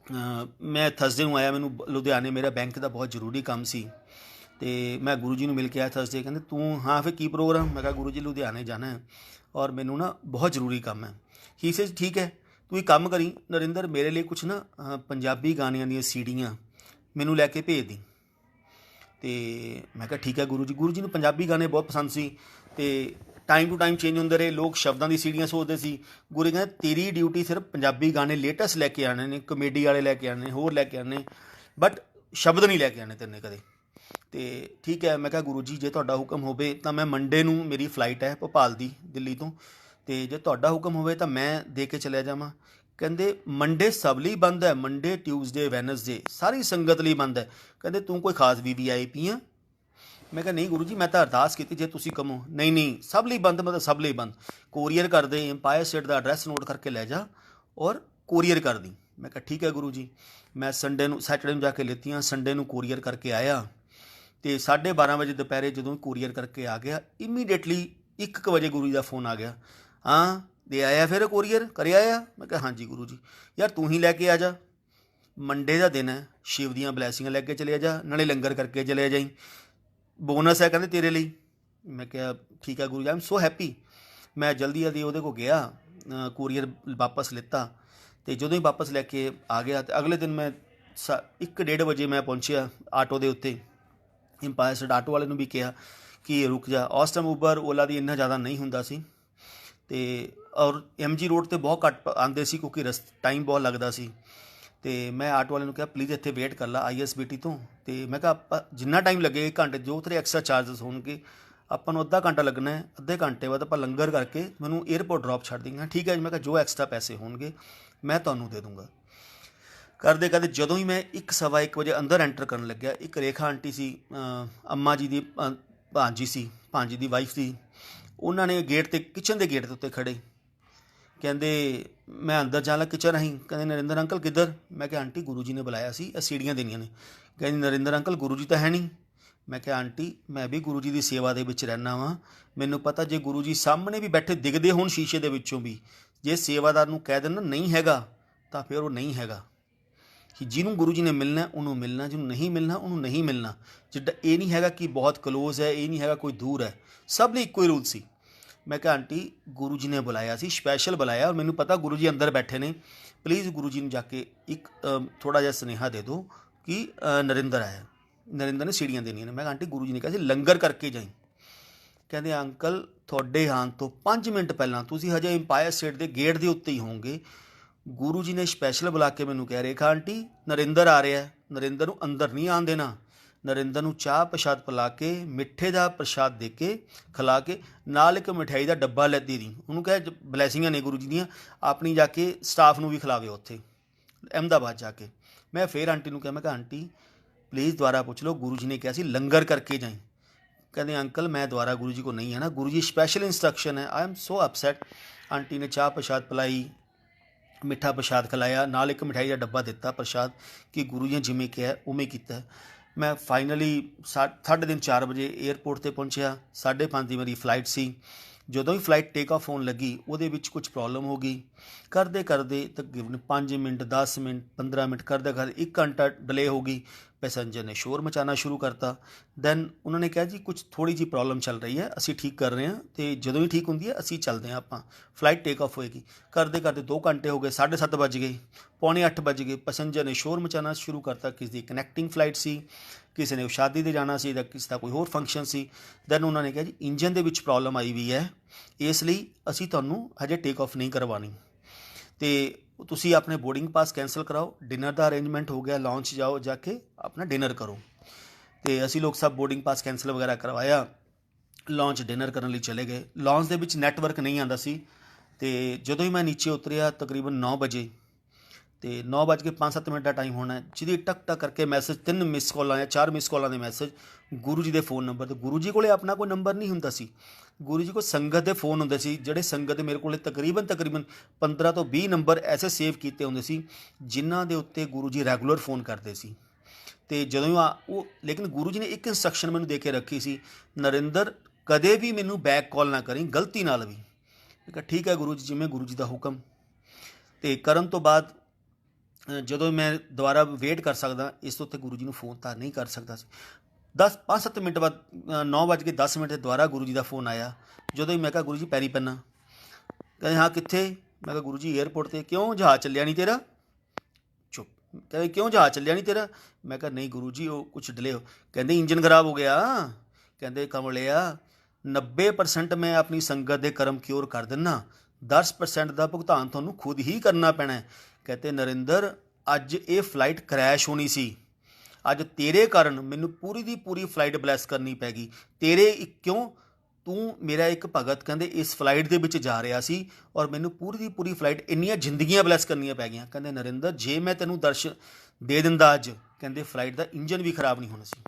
Speaker 1: ਮੈਂ ਥਰਸਡੇ ਨੂੰ ਆਇਆ, ਮੈਨੂੰ ਲੁਧਿਆਣੇ ਮੇਰਾ ਬੈਂਕ ਦਾ ਬਹੁਤ ਜ਼ਰੂਰੀ ਕੰਮ ਸੀ ਅਤੇ ਮੈਂ ਗੁਰੂ ਜੀ ਨੂੰ ਮਿਲ ਕੇ ਆਇਆ ਥਰਸਡੇ। ਕਹਿੰਦੇ ਤੂੰ ਹਾਂ ਫਿਰ ਕੀ ਪ੍ਰੋਗਰਾਮ? ਮੈਂ ਕਿਹਾ ਗੁਰੂ ਜੀ ਲੁਧਿਆਣੇ ਜਾਣਾ ਹੈ ਔਰ ਮੈਨੂੰ ਨਾ ਬਹੁਤ ਜ਼ਰੂਰੀ ਕੰਮ ਹੈ। ਹੀ ਸੇ ਠੀਕ ਹੈ ਤੂੰ ਇੱਕ ਕੰਮ ਕਰੀ ਨਰਿੰਦਰ, ਮੇਰੇ ਲਈ ਕੁਛ ਨਾ ਪੰਜਾਬੀ ਗਾਣਿਆਂ ਦੀਆਂ ਸੀਡੀਆਂ ਮੈਨੂੰ ਲੈ ਕੇ ਭੇਜ ਦੀ। ਅਤੇ ਮੈਂ ਕਿਹਾ ਠੀਕ ਹੈ ਗੁਰੂ ਜੀ ਨੂੰ ਪੰਜਾਬੀ ਗਾਣੇ ਬਹੁਤ ਪਸੰਦ ਸੀ ਅਤੇ ਟਾਈਮ ਟੂ ਟਾਈਮ ਚੇਂਜ ਹੁੰਦੇ ਰਹੇ, ਲੋਕ ਸ਼ਬਦਾਂ ਦੀ ਸੀਡੀਆਂ ਸੋਚਦੇ ਸੀ। ਗੁਰੂ ਕਹਿੰਦੇ ਤੇਰੀ ਡਿਊਟੀ ਸਿਰਫ ਪੰਜਾਬੀ ਗਾਣੇ ਲੇਟੈਸਟ ਲੈ ਕੇ ਆਉਣੇ ਨੇ, ਕਮੇਡੀ ਵਾਲੇ ਲੈ ਕੇ ਆਉਣੇ, ਹੋਰ ਲੈ ਕੇ ਆਉਣੇ, ਬਟ ਸ਼ਬਦ ਨਹੀਂ ਲੈ ਕੇ ਆਉਣੇ ਤੈਨੇ ਕਦੇ। ਅਤੇ ਠੀਕ ਹੈ ਮੈਂ ਕਿਹਾ ਗੁਰੂ ਜੀ ਜੇ ਤੁਹਾਡਾ ਹੁਕਮ ਹੋਵੇ ਤਾਂ ਮੈਂ ਮੰਡੇ ਨੂੰ ਮੇਰੀ ਫਲਾਈਟ ਹੈ ਭੋਪਾਲ ਦੀ ਦਿੱਲੀ ਤੋਂ, ਅਤੇ ਜੇ ਤੁਹਾਡਾ ਹੁਕਮ ਹੋਵੇ ਤਾਂ ਮੈਂ ਦੇ ਕੇ ਚਲਿਆ ਜਾਵਾਂ। ਕਹਿੰਦੇ ਮੰਡੇ ਸਭ ਲਈ ਬੰਦ ਹੈ, ਮੰਡੇ ਟਿਊਜ਼ਡੇ ਵੈਨਸਡੇ ਸਾਰੀ ਸੰਗਤ ਲਈ ਬੰਦ ਹੈ। ਕਹਿੰਦੇ ਤੂੰ ਕੋਈ ਖਾਸ VIP ਆ? ਮੈਂ ਕਿਹਾ ਨਹੀਂ ਗੁਰੂ ਜੀ ਮੈਂ ਤਾਂ ਅਰਦਾਸ ਕੀਤੀ ਜੇ ਤੁਸੀਂ ਕਹੋ। ਨਹੀਂ ਸਭ ਲਈ ਬੰਦ, ਮਤਲਬ ਸਭ ਲਈ ਬੰਦ। ਕੋਰੀਅਰ ਕਰ ਦੇ, ਇੰਪਾਇਰ ਸਟੇਟ ਦਾ ਐਡਰੈਸ ਨੋਟ ਕਰਕੇ ਲੈ ਜਾ ਔਰ ਕੋਰੀਅਰ ਕਰ ਦੀ। ਮੈਂ ਕਿਹਾ ਠੀਕ ਹੈ ਗੁਰੂ ਜੀ। ਮੈਂ ਸੈਟਰਡੇ ਨੂੰ ਜਾ ਕੇ ਲਿੱਤੀਆਂ, ਸੰਡੇ ਨੂੰ ਕੋਰੀਅਰ ਕਰਕੇ ਆਇਆ ਅਤੇ 12:30 ਵਜੇ ਦੁਪਹਿਰੇ ਜਦੋਂ ਕੋਰੀਅਰ ਕਰਕੇ ਆ ਗਿਆ, ਇਮੀਡੀਏਟਲੀ 1 ਵਜੇ ਗੁਰੂ ਜੀ ਦਾ ਫੋਨ ਆ ਗਿਆ, ਹਾਂ ਦੇ ਆਇਆ ਫਿਰ ਕੋਰੀਅਰ ਕਰਿਆ ਆ? ਮੈਂ ਕਿਹਾ ਹਾਂਜੀ ਗੁਰੂ ਜੀ। ਯਾਰ ਤੂੰ ਹੀ ਲੈ ਕੇ ਆ ਜਾ, ਮੰਡੇ ਦਾ ਦਿਨ ਹੈ, ਸ਼ਿਵ ਦੀਆਂ ਬਲੈਸਿੰਗਾਂ ਲੈ ਕੇ ਚਲੇ ਜਾ, ਨਾਲੇ ਲੰਗਰ ਕਰਕੇ ਚਲੇ ਜਾਈਂ, ਬੋਨਸ ਹੈ ਕਹਿੰਦੇ ਤੇਰੇ ਲਈ। ਮੈਂ ਕਿਹਾ ਠੀਕ ਹੈ Guru ji, I am so happy. ਮੈਂ ਜਲਦੀ ਉਹਦੇ ਕੋਲ ਗਿਆ, ਕੋਰੀਅਰ ਵਾਪਸ ਲਿੱਤਾ ਅਤੇ ਜਦੋਂ ਹੀ ਵਾਪਸ ਲੈ ਕੇ ਆ ਗਿਆ ਅਤੇ ਅਗਲੇ ਦਿਨ ਮੈਂ 1-1:30 ਵਜੇ ਮੈਂ ਪਹੁੰਚਿਆ ਆਟੋ ਦੇ ਉੱਤੇ। ਇੰਪਾਇਰ ਸਟੇਟ ਆਟੋ ਵਾਲੇ ਨੂੰ ਵੀ ਕਿਹਾ ਕਿ ਰੁਕ ਜਾ, ਉਸ ਟਾਈਮ ਉਬਰ ਓਲਾ ਦੀ ਇੰਨਾ ਜ਼ਿਆਦਾ ਨਹੀਂ ਹੁੰਦਾ ਸੀ ਅਤੇ ਔਰ MG ਰੋਡ 'ਤੇ ਬਹੁਤ ਘੱਟ ਆਉਂਦੇ ਸੀ ਕਿਉਂਕਿ ਟਾਈਮ ਬਹੁਤ ਲੱਗਦਾ ਸੀ। ਅਤੇ ਮੈਂ ਆਟੋ ਵਾਲੇ ਨੂੰ ਕਿਹਾ ਪਲੀਜ਼ ਇੱਥੇ ਵੇਟ ਕਰ ਲਾ ISBT ਤੋਂ, ਅਤੇ ਮੈਂ ਕਿਹਾ ਆਪਾਂ ਜਿੰਨਾ ਟਾਈਮ ਲੱਗੇ 1 ਘੰਟੇ ਜੋ ਤੇਰੇ ਐਕਸਟਰਾ ਚਾਰਜਸ ਹੋਣਗੇ ਆਪਾਂ ਨੂੰ ਅੱਧਾ ਘੰਟਾ ਲੱਗਣਾ ਹੈ, ਅੱਧੇ ਘੰਟੇ ਬਾਅਦ ਆਪਾਂ ਲੰਗਰ ਕਰਕੇ ਮੈਨੂੰ ਏਅਰਪੋਰਟ ਡਰੋਪ ਛੱਡ ਦੇਂਗੇ। ਠੀਕ ਹੈ ਜੀ। ਮੈਂ ਕਿਹਾ ਜੋ ਐਕਸਟਰਾ ਪੈਸੇ ਹੋਣਗੇ ਮੈਂ ਤੁਹਾਨੂੰ ਦੇ ਦੂੰਗਾ। ਕਰਦੇ ਜਦੋਂ ਹੀ ਮੈਂ 1-1:15 ਵਜੇ ਅੰਦਰ ਐਂਟਰ ਕਰਨ ਲੱਗਿਆ, ਇੱਕ ਰੇਖਾ ਆਂਟੀ ਸੀ, ਅੰਮਾ ਜੀ ਦੀ ਭਾਂਜੀ ਦੀ ਵਾਈਫ ਸੀ, ਉਹਨਾਂ ਨੇ ਕਿਚਨ ਦੇ ਗੇਟ ਦੇ ਉੱਤੇ ਖੜ੍ਹੇ ਕਹਿੰਦੇ ਮੈਂ ਅੰਦਰ ਜਾਣ ਲੱਗਾ ਕਿਚਨ ਰਾਹੀਂ, ਕਹਿੰਦੇ ਨਰਿੰਦਰ ਅੰਕਲ ਕਿੱਧਰ? ਮੈਂ ਕਿਹਾ ਆਂਟੀ ਗੁਰੂ ਜੀ ਨੇ ਬੁਲਾਇਆ ਸੀ, ਇਹ ਸੀੜੀਆਂ ਦੇਣੀਆਂ ਨੇ। ਕਹਿੰਦੀ ਨਰਿੰਦਰ ਅੰਕਲ ਗੁਰੂ ਜੀ ਤਾਂ ਹੈ ਨਹੀਂ। ਮੈਂ ਕਿਹਾ ਆਂਟੀ ਮੈਂ ਵੀ ਗੁਰੂ ਜੀ ਦੀ ਸੇਵਾ ਦੇ ਵਿੱਚ ਰਹਿੰਦਾ ਵਾਂ, ਮੈਨੂੰ ਪਤਾ ਜੇ ਗੁਰੂ ਜੀ ਸਾਹਮਣੇ ਵੀ ਬੈਠੇ ਦਿਖਦੇ ਹੋਣ ਸ਼ੀਸ਼ੇ ਦੇ ਵਿੱਚੋਂ ਵੀ, ਜੇ ਸੇਵਾਦਾਰ ਨੂੰ ਕਹਿ ਦੇਣ ਨਹੀਂ ਹੈਗਾ ਤਾਂ ਫਿਰ ਉਹ ਨਹੀਂ ਹੈਗਾ। ਕਿ ਜਿਹਨੂੰ ਗੁਰੂ ਜੀ ਨੇ ਮਿਲਣਾ ਉਹਨੂੰ ਮਿਲਣਾ, ਜਿਹਨੂੰ ਨਹੀਂ ਮਿਲਣਾ ਉਹਨੂੰ ਨਹੀਂ ਮਿਲਣਾ। ਜਿੱਦਾਂ ਇਹ ਨਹੀਂ ਹੈਗਾ ਕਿ ਬਹੁਤ ਕਲੋਜ਼ ਹੈ, ਇਹ ਨਹੀਂ ਹੈਗਾ ਕੋਈ ਦੂਰ ਹੈ, ਸਭ ਲਈ ਇੱਕੋ ਹੀ ਰੂਲ ਸੀ। ਮੈਂ ਕਿਹਾ ਆਂਟੀ ਗੁਰੂ ਜੀ ਨੇ ਬੁਲਾਇਆ ਸੀ, ਸਪੈਸ਼ਲ ਬੁਲਾਇਆ, ਔਰ ਮੈਨੂੰ ਪਤਾ ਗੁਰੂ ਜੀ ਅੰਦਰ ਬੈਠੇ ਨੇ, ਪਲੀਜ਼ ਗੁਰੂ ਜੀ ਨੂੰ ਜਾ ਕੇ ਇੱਕ ਥੋੜ੍ਹਾ ਜਿਹਾ ਸੁਨੇਹਾ ਦੇ ਦਿਓ कि नरिंਦਰ आया, नरिंਦਰ ने सीढ़ियाँ देनियां ने। मैं आंटी गुरु जी ने कहा ਸੀ ਲੰਗਰ ਕਰਕੇ ਜਾਈ। ਕਹਿੰਦੇ ਅੰਕਲ ਤੁਹਾਡੇ ਆਉਣ ਤੋਂ 5 ਮਿੰਟ ਪਹਿਲਾਂ ਤੁਸੀਂ ਹਜੇ ਇੰਪਾਇਰ ਸਟੇਟ ਦੇ ਗੇਟ ਦੇ ਉੱਤੇ ਹੀ ਹੋਵੋਗੇ। ਗੁਰੂ ਜੀ ਨੇ ਸਪੈਸ਼ਲ ਬੁਲਾ ਕੇ ਮੈਨੂੰ ਕਹਿ ਰੇਖਾ ਆਂਟੀ ਨਰਿੰਦਰ ਆ ਰਿਹਾ, ਨਰਿੰਦਰ ਨੂੰ ਅੰਦਰ ਨਹੀਂ ਆਉਣ ਦੇਣਾ। ਨਰਿੰਦਰ ਨੂੰ ਚਾਹ ਪ੍ਰਸ਼ਾਦ ਪਿਲਾ ਕੇ, ਮਿੱਠੇ ਦਾ ਪ੍ਰਸ਼ਾਦ ਦੇ ਕੇ, ਖਿਲਾ ਕੇ, ਨਾਲ ਇੱਕ ਮਠਿਆਈ ਦਾ ਡੱਬਾ ਲੈ ਦੇ ਦੀ। ਉਹਨੂੰ ਕਹੇ ਬਲੈਸਿੰਗਾਂ ਨੇ ਗੁਰੂ ਜੀ ਦੀਆਂ, ਆਪਣੀ ਜਾ ਕੇ ਸਟਾਫ ਨੂੰ ਵੀ ਖਿਲਾਵੇ ਉੱਥੇ ਅਹਿਮਦਾਬਾਦ ਜਾ ਕੇ। ਮੈਂ ਫਿਰ ਆਂਟੀ ਨੂੰ ਕਿਹਾ, ਮੈਂ ਕਿਹਾ ਆਂਟੀ ਪਲੀਜ਼ ਦੁਬਾਰਾ ਪੁੱਛ ਲਓ, ਗੁਰੂ ਜੀ ਨੇ ਕਿਹਾ ਸੀ ਲੰਗਰ ਕਰਕੇ ਜਾਈ। ਕਹਿੰਦੇ ਅੰਕਲ मैं दोबारा गुरु जी को नहीं आना, गुरु जी स्पेशल इंस्ट्रक्शन है। I am so upset. Aunty ने चाह प्रसाद पिलाई, मिठा प्रसाद खिलाया, नाल एक मिठाई का डब्बा दिता प्रसाद कि गुरु जी ने जिमें कहा उमें किया। मैं फाइनली 3:30-4 बजे एयरपोर्ट पर पहुँचा। 5:30 की मेरी फ्लाइट सी। ਜਦੋਂ ਹੀ ਫਲਾਈਟ ਟੇਕ ਆਫ ਹੋਣ ਲੱਗੀ ਉਹਦੇ ਵਿੱਚ ਕੁਝ ਪ੍ਰੋਬਲਮ ਹੋ ਗਈ। ਕਰਦੇ ਤਕਰੀਬਨ 5 ਮਿੰਟ 10 ਮਿੰਟ 15 ਮਿੰਟ ਕਰਦੇ 1 ਘੰਟਾ ਡਿਲੇ ਹੋ ਗਈ। ਪੈਸੇਂਜਰ ਨੇ ਸ਼ੋਰ ਮਚਾਉਣਾ ਸ਼ੁਰੂ ਕਰਤਾ। ਦੈਨ ਉਹਨਾਂ ਨੇ ਕਿਹਾ ਜੀ ਕੁਝ ਥੋੜ੍ਹੀ ਜਿਹੀ ਪ੍ਰੋਬਲਮ ਚੱਲ ਰਹੀ ਹੈ, ਅਸੀਂ ਠੀਕ ਕਰ ਰਹੇ ਹਾਂ ਅਤੇ ਜਦੋਂ ਹੀ ਠੀਕ ਹੁੰਦੀ ਹੈ ਅਸੀਂ ਚੱਲਦੇ ਹਾਂ, ਆਪਾਂ ਫਲਾਈਟ ਟੇਕ ਆਫ ਹੋਏਗੀ। ਕਰਦੇ 2 ਘੰਟੇ ਹੋ ਗਏ, 7:30 ਵੱਜ ਗਏ, 7:45 ਵੱਜ ਗਏ। ਪੈਸੇਂਜਰ ਨੇ ਸ਼ੋਰ ਮਚਾਉਣਾ ਸ਼ੁਰੂ ਕਰਤਾ। ਕਿਸੇ ਦੀ ਕਨੈਕਟਿੰਗ ਫਲਾਈਟ ਸੀ, ਕਿਸੇ ਨੇ ਸ਼ਾਦੀ 'ਤੇ ਜਾਣਾ ਸੀ ਜਾਂ ਕਿਸੇ ਦਾ ਕੋਈ ਹੋਰ ਫੰਕਸ਼ਨ ਸੀ। ਦੈਨ ਉਹਨਾਂ ਨੇ ਕਿਹਾ ਜੀ ਇੰਜਨ ਦੇ ਵਿੱਚ ਪ੍ਰੋਬਲਮ ਆਈ ਵੀ ਹੈ, ਇਸ ਲਈ ਅਸੀਂ ਤੁਹਾਨੂੰ ਹਜੇ ਟੇਕ ਆਫ ਨਹੀਂ ਕਰਵਾਉਣੀ ਅਤੇ ਤੁਸੀਂ ਆਪਣੇ ਬੋਰਡਿੰਗ ਪਾਸ ਕੈਂਸਲ ਕਰਾਓ। ਡਿਨਰ ਦਾ ਅਰੇਂਜਮੈਂਟ ਹੋ ਗਿਆ, ਲੌਂਚ ਜਾਓ, ਜਾ ਕੇ ਆਪਣਾ ਡਿਨਰ ਕਰੋ। ਅਤੇ ਅਸੀਂ ਲੋਕ ਸਭ ਬੋਰਡਿੰਗ ਪਾਸ ਕੈਂਸਲ ਵਗੈਰਾ ਕਰਵਾਇਆ, ਲੌਂਚ ਡਿਨਰ ਕਰਨ ਲਈ ਚਲੇ ਗਏ। ਲੌਂਚ ਦੇ ਵਿੱਚ ਨੈਟਵਰਕ ਨਹੀਂ ਆਉਂਦਾ ਸੀ ਅਤੇ ਜਦੋਂ ਹੀ ਮੈਂ ਨੀਚੇ ਉਤਰਿਆ ਤਕਰੀਬਨ 9 ਵਜੇ ਅਤੇ 9:05-7 ਦਾ ਟਾਈਮ ਹੋਣਾ, ਜਿਹਦੀ ਟਕ ਟਕ ਕਰਕੇ ਮੈਸੇਜ 3 ਮਿਸ ਕਾਲਾਂ ਜਾਂ 4 ਮਿਸ ਕਾਲਾਂ ਦੇ ਮੈਸੇਜ ਗੁਰੂ ਜੀ ਦੇ ਫ਼ੋਨ ਨੰਬਰ 'ਤੇ। ਗੁਰੂ ਜੀ ਕੋਲ ਆਪਣਾ ਕੋਈ ਨੰਬਰ ਨਹੀਂ ਹੁੰਦਾ ਸੀ, ਗੁਰੂ ਜੀ ਕੋਲ ਸੰਗਤ ਦੇ ਫ਼ੋਨ ਹੁੰਦੇ ਸੀ, ਜਿਹੜੇ ਸੰਗਤ ਦੇ ਮੇਰੇ ਕੋਲ ਤਕਰੀਬਨ 15 ਤੋਂ 20 ਨੰਬਰ ਐਸੇ ਸੇਵ ਕੀਤੇ ਹੁੰਦੇ ਸੀ ਜਿਨ੍ਹਾਂ ਦੇ ਉੱਤੇ ਗੁਰੂ ਜੀ ਰੈਗੂਲਰ ਫ਼ੋਨ ਕਰਦੇ ਸੀ। ਅਤੇ ਜਦੋਂ ਉਹ ਲੇਕਿਨ ਗੁਰੂ ਜੀ ਨੇ ਇੱਕ ਇੰਸਟਰਕਸ਼ਨ ਮੈਨੂੰ ਦੇ ਕੇ ਰੱਖੀ ਸੀ, ਨਰਿੰਦਰ ਕਦੇ ਵੀ ਮੈਨੂੰ ਬੈਕ ਕਾਲ ਨਾ ਕਰੀ ਗਲਤੀ ਨਾਲ ਵੀ। ਮੈਂ ਕਿਹਾ ਠੀਕ ਹੈ ਗੁਰੂ ਜੀ, ਜਿਵੇਂ ਗੁਰੂ ਜੀ ਦਾ ਹੁਕਮ। ਅਤੇ ਕਰਨ ਤੋਂ ਬਾਅਦ ਜਦੋਂ ਮੈਂ ਦੁਬਾਰਾ ਵੇਟ ਕਰ ਸਕਦਾ, ਇਸ ਤੋਂ ਉੱਤੇ ਗੁਰੂ ਜੀ ਨੂੰ ਫ਼ੋਨ ਤਾਂ ਨਹੀਂ ਕਰ ਸਕਦਾ ਸੀ। 5-7 ਮਿੰਟ ਬਾਅਦ 9:10 'ਤੇ ਦੁਬਾਰਾ ਗੁਰੂ ਜੀ ਦਾ ਫ਼ੋਨ ਆਇਆ। ਜਦੋਂ ਹੀ ਮੈਂ ਕਿਹਾ ਗੁਰੂ ਜੀ ਪੈਰੀ ਪੈਨਾ। ਕਹਿੰਦੇ ਹਾਂ ਕਿੱਥੇ? ਮੈਂ ਕਿਹਾ ਗੁਰੂ ਜੀ ਏਅਰਪੋਰਟ 'ਤੇ। ਕਿਉਂ ਜਹਾਜ਼ ਚੱਲਿਆ ਨਹੀਂ ਤੇਰਾ? ਚੁੱਪ। ਕਹਿੰਦੇ ਕਿਉਂ ਜਹਾਜ਼ ਚੱਲਿਆ ਨਹੀਂ ਤੇਰਾ? ਮੈਂ ਕਿਹਾ ਨਹੀਂ ਗੁਰੂ ਜੀ ਉਹ ਕੁਛ ਡਿਲੇ ਹੋ। ਕਹਿੰਦੇ ਇੰਜਨ ਖਰਾਬ ਹੋ ਗਿਆ। ਕਹਿੰਦੇ ਕਮਲਿਆ 90% ਮੈਂ ਆਪਣੀ ਸੰਗਤ ਦੇ ਕਰਮ ਕਿਉਰ ਕਰ ਦਿੰਦਾ, 10% ਦਾ ਭੁਗਤਾਨ ਤੁਹਾਨੂੰ ਖੁਦ ਹੀ ਕਰਨਾ ਪੈਣਾ। ਕਹਿੰਦੇ ਨਰਿੰਦਰ ਅੱਜ ਇਹ ਫਲਾਈਟ ਕਰੈਸ਼ ਹੋਣੀ ਸੀ, ਅੱਜ ਤੇਰੇ ਕਾਰਨ ਮੈਨੂੰ ਪੂਰੀ ਦੀ ਪੂਰੀ ਫਲਾਈਟ ਬਲੈਸ ਕਰਨੀ ਪੈ ਗਈ। ਕਿਉਂ? ਤੂੰ ਮੇਰਾ ਇੱਕ ਭਗਤ ਕਹਿੰਦੇ ਇਸ ਫਲਾਈਟ ਦੇ ਵਿੱਚ ਜਾ ਰਿਹਾ ਸੀ ਔਰ ਮੈਨੂੰ ਪੂਰੀ ਦੀ ਪੂਰੀ ਫਲਾਈਟ ਇੰਨੀਆਂ ਜ਼ਿੰਦਗੀਆਂ ਬਲੈਸ ਕਰਨੀਆਂ ਪੈ ਗਈਆਂ। ਕਹਿੰਦੇ ਨਰਿੰਦਰ ਜੇ ਮੈਂ ਤੈਨੂੰ ਦਰਸ਼ਨ ਦੇ ਦਿੰਦਾ ਅੱਜ, ਕਹਿੰਦੇ ਫਲਾਈਟ ਦਾ ਇੰਜਨ ਵੀ ਖਰਾਬ ਨਹੀਂ ਹੋਣਾ ਸੀ।